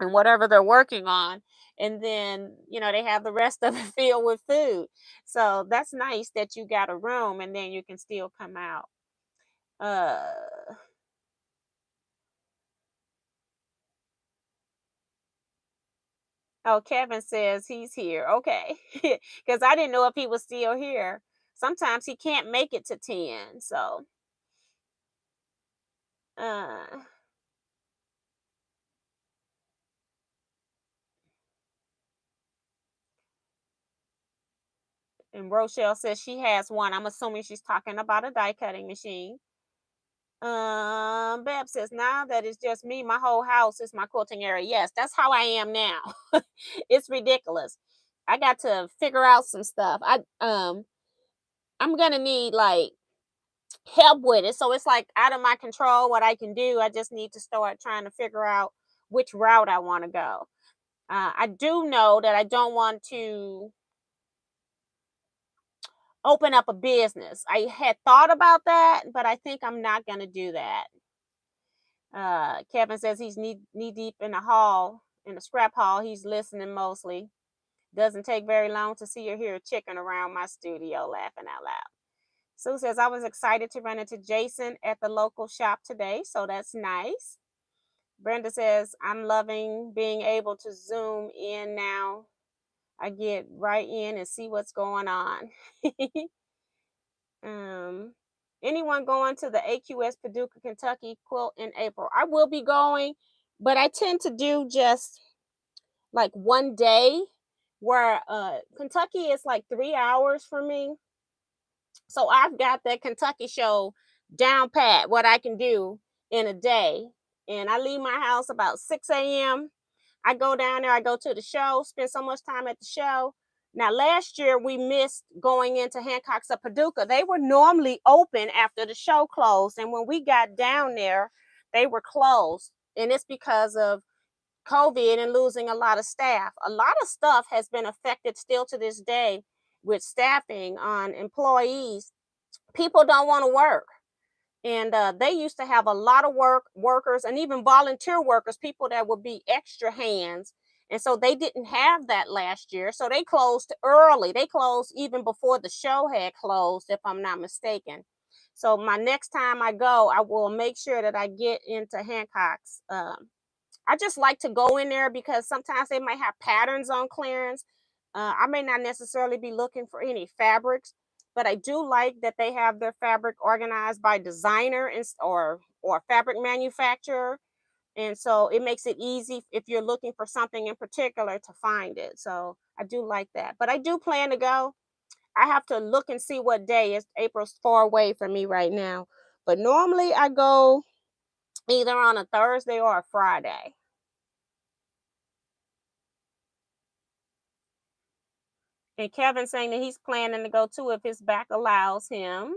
and whatever they're working on, and then they have the rest of it filled with food. So that's nice that you got a room and then you can still come out. uh oh, Kevin says he's here. Okay. Because I didn't know if he was still here. Sometimes he can't make it to 10, so uh and Rochelle says she has one. I'm assuming she's talking about a die cutting machine. Beb says, now that it's just me, my whole house is my quilting area. Yes, that's how I am now. It's ridiculous. I got to figure out some stuff. I'm gonna need like help with it. So it's like out of my control what I can do. I just need to start trying to figure out which route I want to go. I do know that I don't want to open up a business. I had thought about that, but I think I'm not gonna do that. Kevin says he's knee deep in the hall, in the scrap hall. He's listening mostly. Doesn't take very long to see or hear a chicken around my studio, laughing out loud. Sue says, I was excited to run into Jason at the local shop today, so that's nice. Brenda says, I'm loving being able to zoom in now. I get right in and see what's going on. um, Anyone going to the AQS Paducah, Kentucky quilt in April? I will be going, but I tend to do just like one day, where Kentucky is like 3 hours for me. So I've got that Kentucky show down pat, what I can do in a day. And I leave my house about 6 a.m. I go down there, I go to the show, spend so much time at the show. Now, last year we missed going into Hancock's of Paducah. They were normally open after the show closed. And when we got down there, they were closed. And it's because of COVID and losing a lot of staff. A lot of stuff has been affected still to this day with staffing on employees. People don't want to work. And they used to have a lot of workers and even volunteer workers, people that would be extra hands. And so they didn't have that last year. So they closed early. They closed even before the show had closed, if I'm not mistaken. So my next time I go, I will make sure that I get into Hancock's. I just like to go in there because sometimes they might have patterns on clearance. I may not necessarily be looking for any fabrics, but I do like that they have their fabric organized by designer or fabric manufacturer. And so it makes it easy if you're looking for something in particular to find it. So I do like that. But I do plan to go. I have to look and see what day. Is April's far away from me right now. But normally I go either on a Thursday or a Friday. And Kevin's saying that he's planning to go too if his back allows him.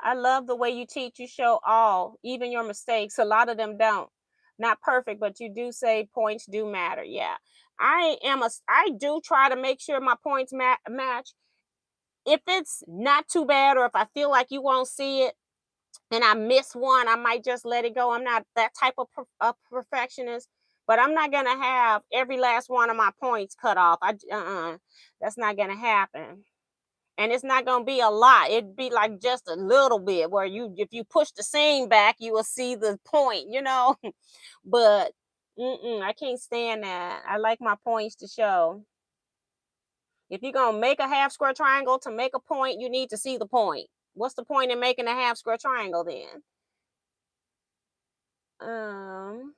I love the way you teach. You show all, even your mistakes. A lot of them don't. Not perfect, but you do say points do matter. Yeah, I do try to make sure my points match. If it's not too bad, or if I feel like you won't see it and I miss one, I might just let it go. I'm not that type of perfectionist, but I'm not gonna have every last one of my points cut off. That's not gonna happen. And it's not gonna be a lot. It'd be like just a little bit where if you push the seam back, you will see the point. But I can't stand that. I like my points to show. If you're gonna make a half square triangle to make a point, you need to see the point. What's the point in making a half square triangle then? Um,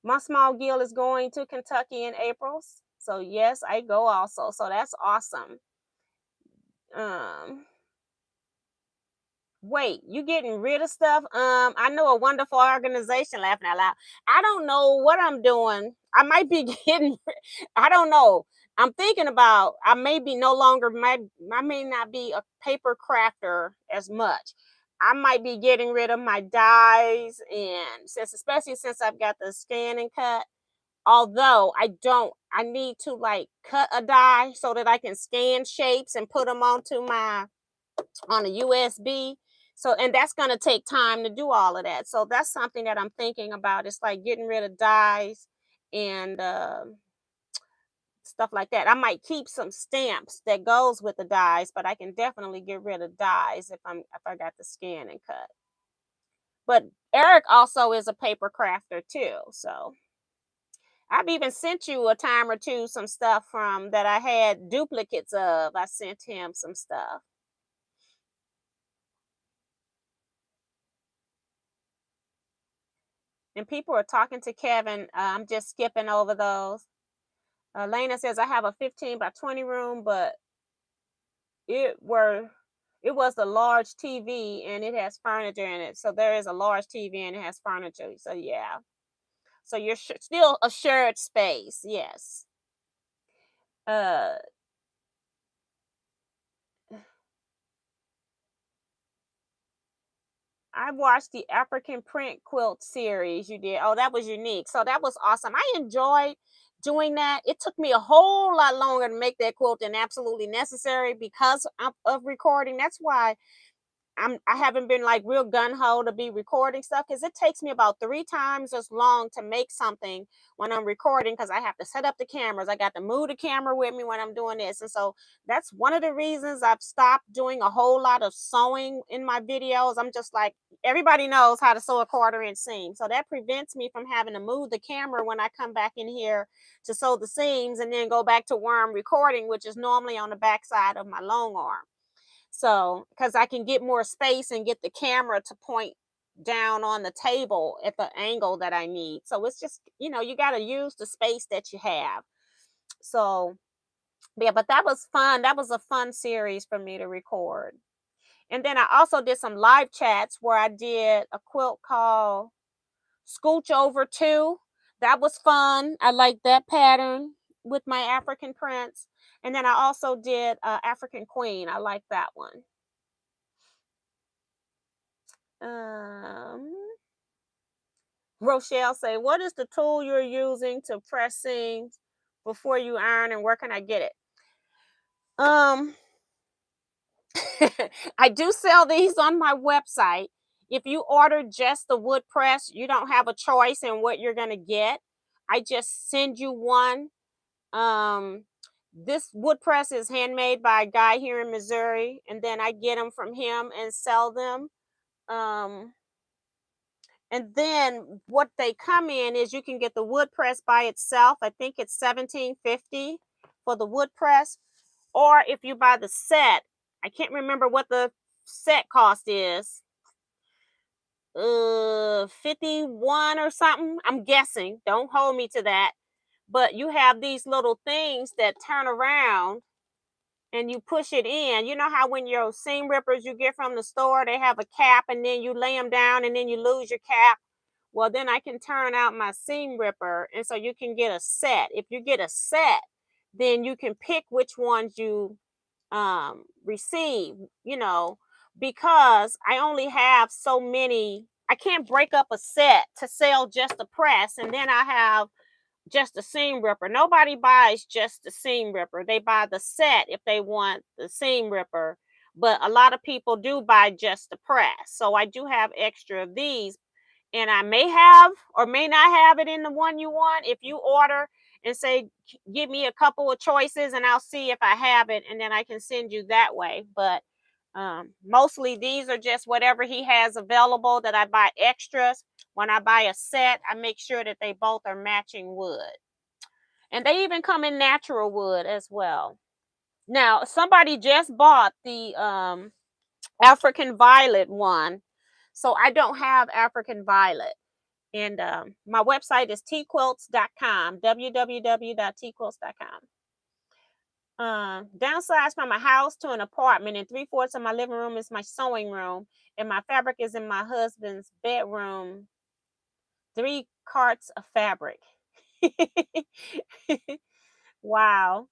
my small Gil is going to Kentucky in April. So yes, I go also. So that's awesome. Um, Wait, you getting rid of stuff? I know a wonderful organization, laughing out loud. I don't know what I'm doing. I might be I don't know. I'm thinking about I may be no longer I may not be a paper crafter as much. I might be getting rid of my dies, and especially since I've got the scan and cut. Although I need to like cut a die so that I can scan shapes and put them on a USB. So, and that's going to take time to do all of that. So that's something that I'm thinking about. It's like getting rid of dies and stuff like that. I might keep some stamps that goes with the dies, but I can definitely get rid of dies if I got the scan and cut. But Eric also is a paper crafter too. So I've even sent you a time or two some stuff from that I had duplicates of. I sent him some stuff. And people are talking to Kevin. I'm just skipping over those. Lena says I have a 15 by 20 room, but it were it was a large TV and it has furniture in it. So there is a large TV and it has furniture. So yeah. So you're still a shared space. Yes. Uh, I watched the African print quilt series you did. Oh, that was unique. So that was awesome. I enjoyed doing that. It took me a whole lot longer to make that quilt than absolutely necessary because of recording. That's why I haven't been like real gun ho to be recording stuff because it takes me about 3 times as long to make something when I'm recording because I have to set up the cameras. I got to move the camera with me when I'm doing this. And so that's one of the reasons I've stopped doing a whole lot of sewing in my videos. I'm just like, everybody knows how to sew a 1/4 inch seam. So that prevents me from having to move the camera when I come back in here to sew the seams and then go back to where I'm recording, which is normally on the back side of my long arm. So, because I can get more space and get the camera to point down on the table at the angle that I need. So it's just, you got to use the space that you have. So, yeah, but that was fun. That was a fun series for me to record. And then I also did some live chats where I did a quilt called Scooch Over 2. That was fun. I like that pattern with my African prints. And then I also did African Queen. I like that one. Um, Rochelle say, what is the tool you're using to press seams before you iron and where can I get it? Um, I do sell these on my website. If you order just the wood press, you don't have a choice in what you're going to get. I just send you one. Um, this wood press is handmade by a guy here in Missouri, and then I get them from him and sell them. Um, And then what they come in is you can get the wood press by itself. I think it's $17.50 for the wood press. Or if you buy the set, I can't remember what the set cost is. 51 or something. I'm guessing. Don't hold me to that. But you have these little things that turn around and you push it in. You know how when your seam rippers you get from the store, they have a cap and then you lay them down and then you lose your cap. Well, then I can turn out my seam ripper, and so you can get a set. If you get a set, then you can pick which ones you receive, because I only have so many. I can't break up a set to sell just a press, and then I have just a seam ripper. Nobody buys just the seam ripper. They buy the set if they want the seam ripper. But a lot of people do buy just the press. So I do have extra of these, and I may have or may not have it in the one you want. If you order and say, give me a couple of choices and I'll see if I have it, and then I can send you that way. But mostly these are just whatever he has available that I buy extras. When I buy a set, I make sure that they both are matching wood. And they even come in natural wood as well. Now, somebody just bought the African violet one. So I don't have African violet. And my website is teaquilts.com, www.teaquilts.com. Downsized from a house to an apartment, and 3/4 of my living room is my sewing room, and my fabric is in my husband's bedroom. 3 carts of fabric. Wow.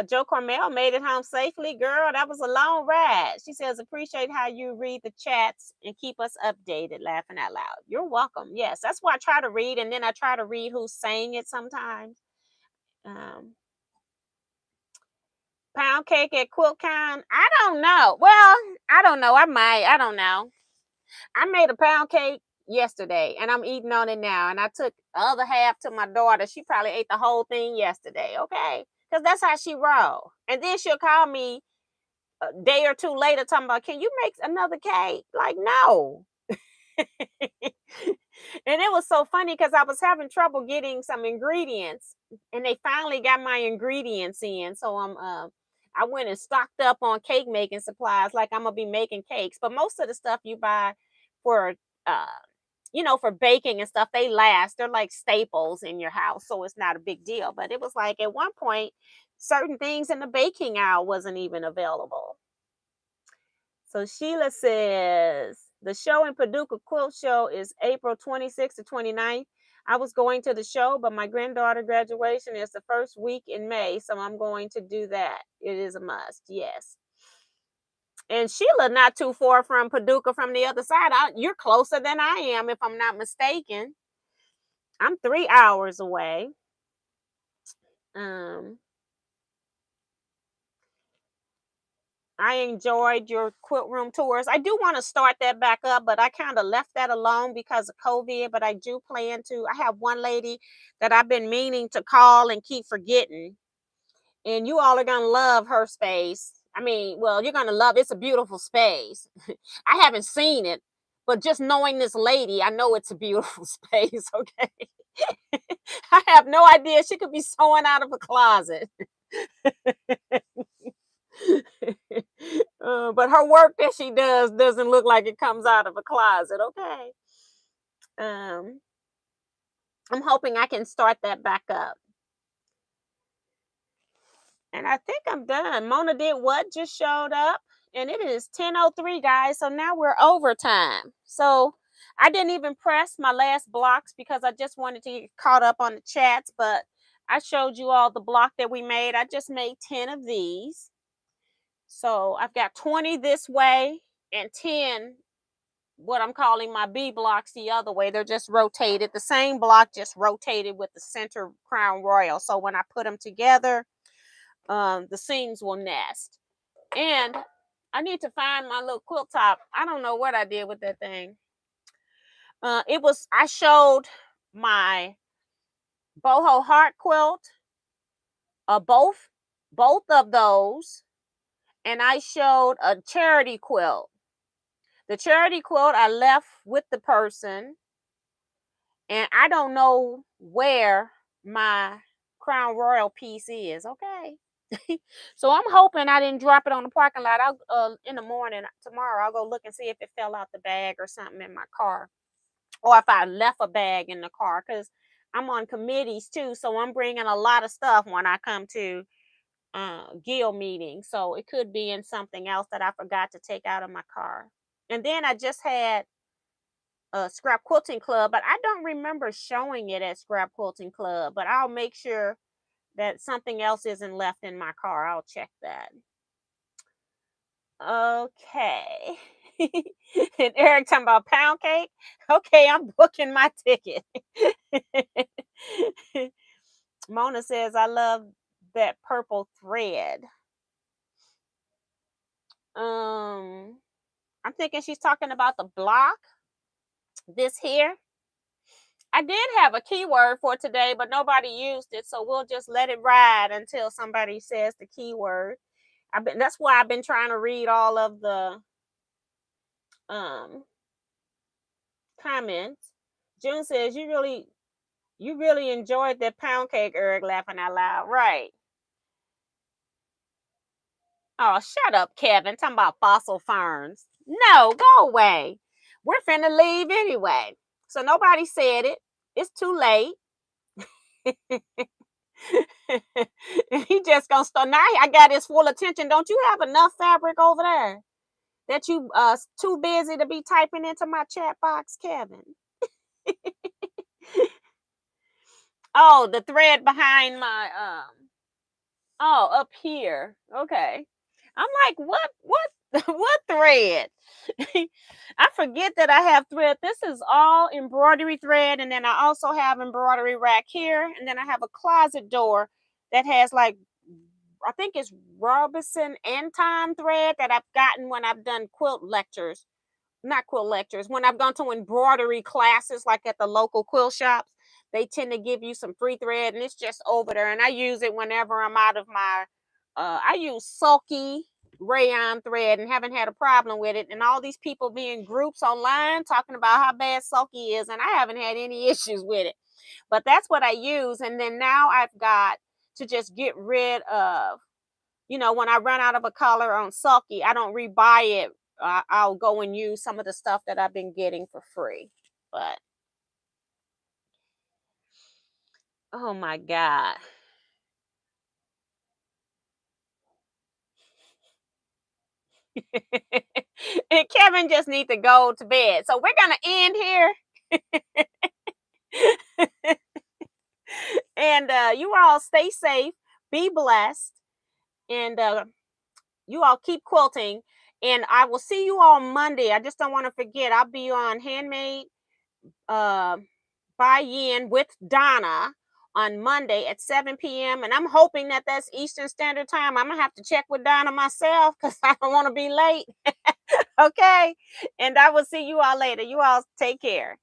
Joe Cormel made it home safely. Girl, that was a long ride. She says, appreciate how you read the chats and keep us updated, laughing out loud. You're welcome. Yes, that's why I try to read, and then I try to read who's saying it sometimes. Pound cake at QuiltCon? I don't know. Well, I don't know. I might. I don't know. I made a pound cake yesterday and I'm eating on it now. And I took the other half to my daughter. She probably ate the whole thing yesterday. Okay. Because that's how she roll. And then she'll call me a day or two later talking about, can you make another cake? Like, no. And it was so funny because I was having trouble getting some ingredients, and they finally got my ingredients in. So I went and stocked up on cake making supplies, like I'm gonna be making cakes. But most of the stuff you buy for uh for baking and stuff, they last. They're like staples in your house, so it's not a big deal. But it was like at one point, certain things in the baking aisle wasn't even available. So Sheila says, the show in Paducah Quilt Show is April 26th to 29th. I was going to the show, but my granddaughter graduation is the first week in May, so I'm going to do that. It is a must, yes. And Sheila, not too far from Paducah from the other side. You're closer than I am, if I'm not mistaken. I'm 3 hours away. I enjoyed your quilt room tours. I do want to start that back up, but I kind of left that alone because of COVID. But I do plan to. I have one lady that I've been meaning to call and keep forgetting. And you all are going to love her space. I mean, well, you're going to love, it's a beautiful space. I haven't seen it, but just knowing this lady, I know it's a beautiful space. Okay. I have no idea. She could be sewing out of a closet. But her work that she does doesn't look like it comes out of a closet. Okay. I'm hoping I can start that back up. And I think I'm done. Mona did what just showed up, and it is 10:03, guys. So now we're overtime. So I didn't even press my last blocks because I just wanted to get caught up on the chats, but I showed you all the block that we made. I just made 10 of these. So I've got 20 this way and 10 what I'm calling my B blocks the other way. They're just rotated. The same block, just rotated with the center crown royal. So when I put them together, the seams will nest. And I need to find my little quilt top. I don't know what I did with that thing. I showed my boho heart quilt, both of those, and I showed a charity quilt. The charity quilt I left with the person, and I don't know where my crown royal piece is. Okay. So I'm hoping I didn't drop it on the parking lot. I'll in the morning tomorrow I'll go look and see if it fell out the bag or something in my car, or if I left a bag in the car, because I'm on committees too. So I'm bringing a lot of stuff when I come to guild meeting. So it could be in something else that I forgot to take out of my car. And then I just had a scrap quilting club, but I don't remember showing it at scrap quilting club. But I'll make sure that something else isn't left in my car. I'll check that. Okay. And Eric talking about pound cake. Okay, I'm booking my ticket. Mona says, I love that purple thread. Um, I'm thinking she's talking about the block. This here. I did have a keyword for today, but nobody used it, so we'll just let it ride until somebody says the keyword. That's why I've been trying to read all of the um comments. June says you really enjoyed that pound cake, Eric, laughing out loud. Right. Oh, shut up, Kevin. Talking about fossil ferns. No, go away. We're finna leave anyway. So nobody said it. It's too late. He just gonna start now. I got his full attention. Don't you have enough fabric over there that you too busy to be typing into my chat box, Kevin? Oh, the thread behind my oh, up here. Okay. I'm like, what what thread? I forget that I have thread. This is all embroidery thread, and then I also have embroidery rack here, and then I have a closet door that has like, I think it's Robinson Anton thread that I've gotten when I've done quilt lectures. Not quilt lectures, when I've gone to embroidery classes like at the local quilt shops, they tend to give you some free thread, and it's just over there. And I use it whenever I'm out of my I use sulky rayon thread and haven't had a problem with it. And all these people be in groups online talking about how bad sulky is, and I haven't had any issues with it. But that's what I use. And then now I've got to just get rid of, when I run out of a color on sulky, I don't rebuy it. I'll go and use some of the stuff that I've been getting for free. But oh my God. And Kevin just needs to go to bed. So we're gonna end here. And you all stay safe, be blessed, and you all keep quilting. And I will see you all Monday. I just don't want to forget. I'll be on Handmade uh, by Yin with Donna on Monday at 7 p.m. And I'm hoping that that's Eastern Standard Time. I'm going to have to check with Donna myself because I don't want to be late. Okay. And I will see you all later. You all take care.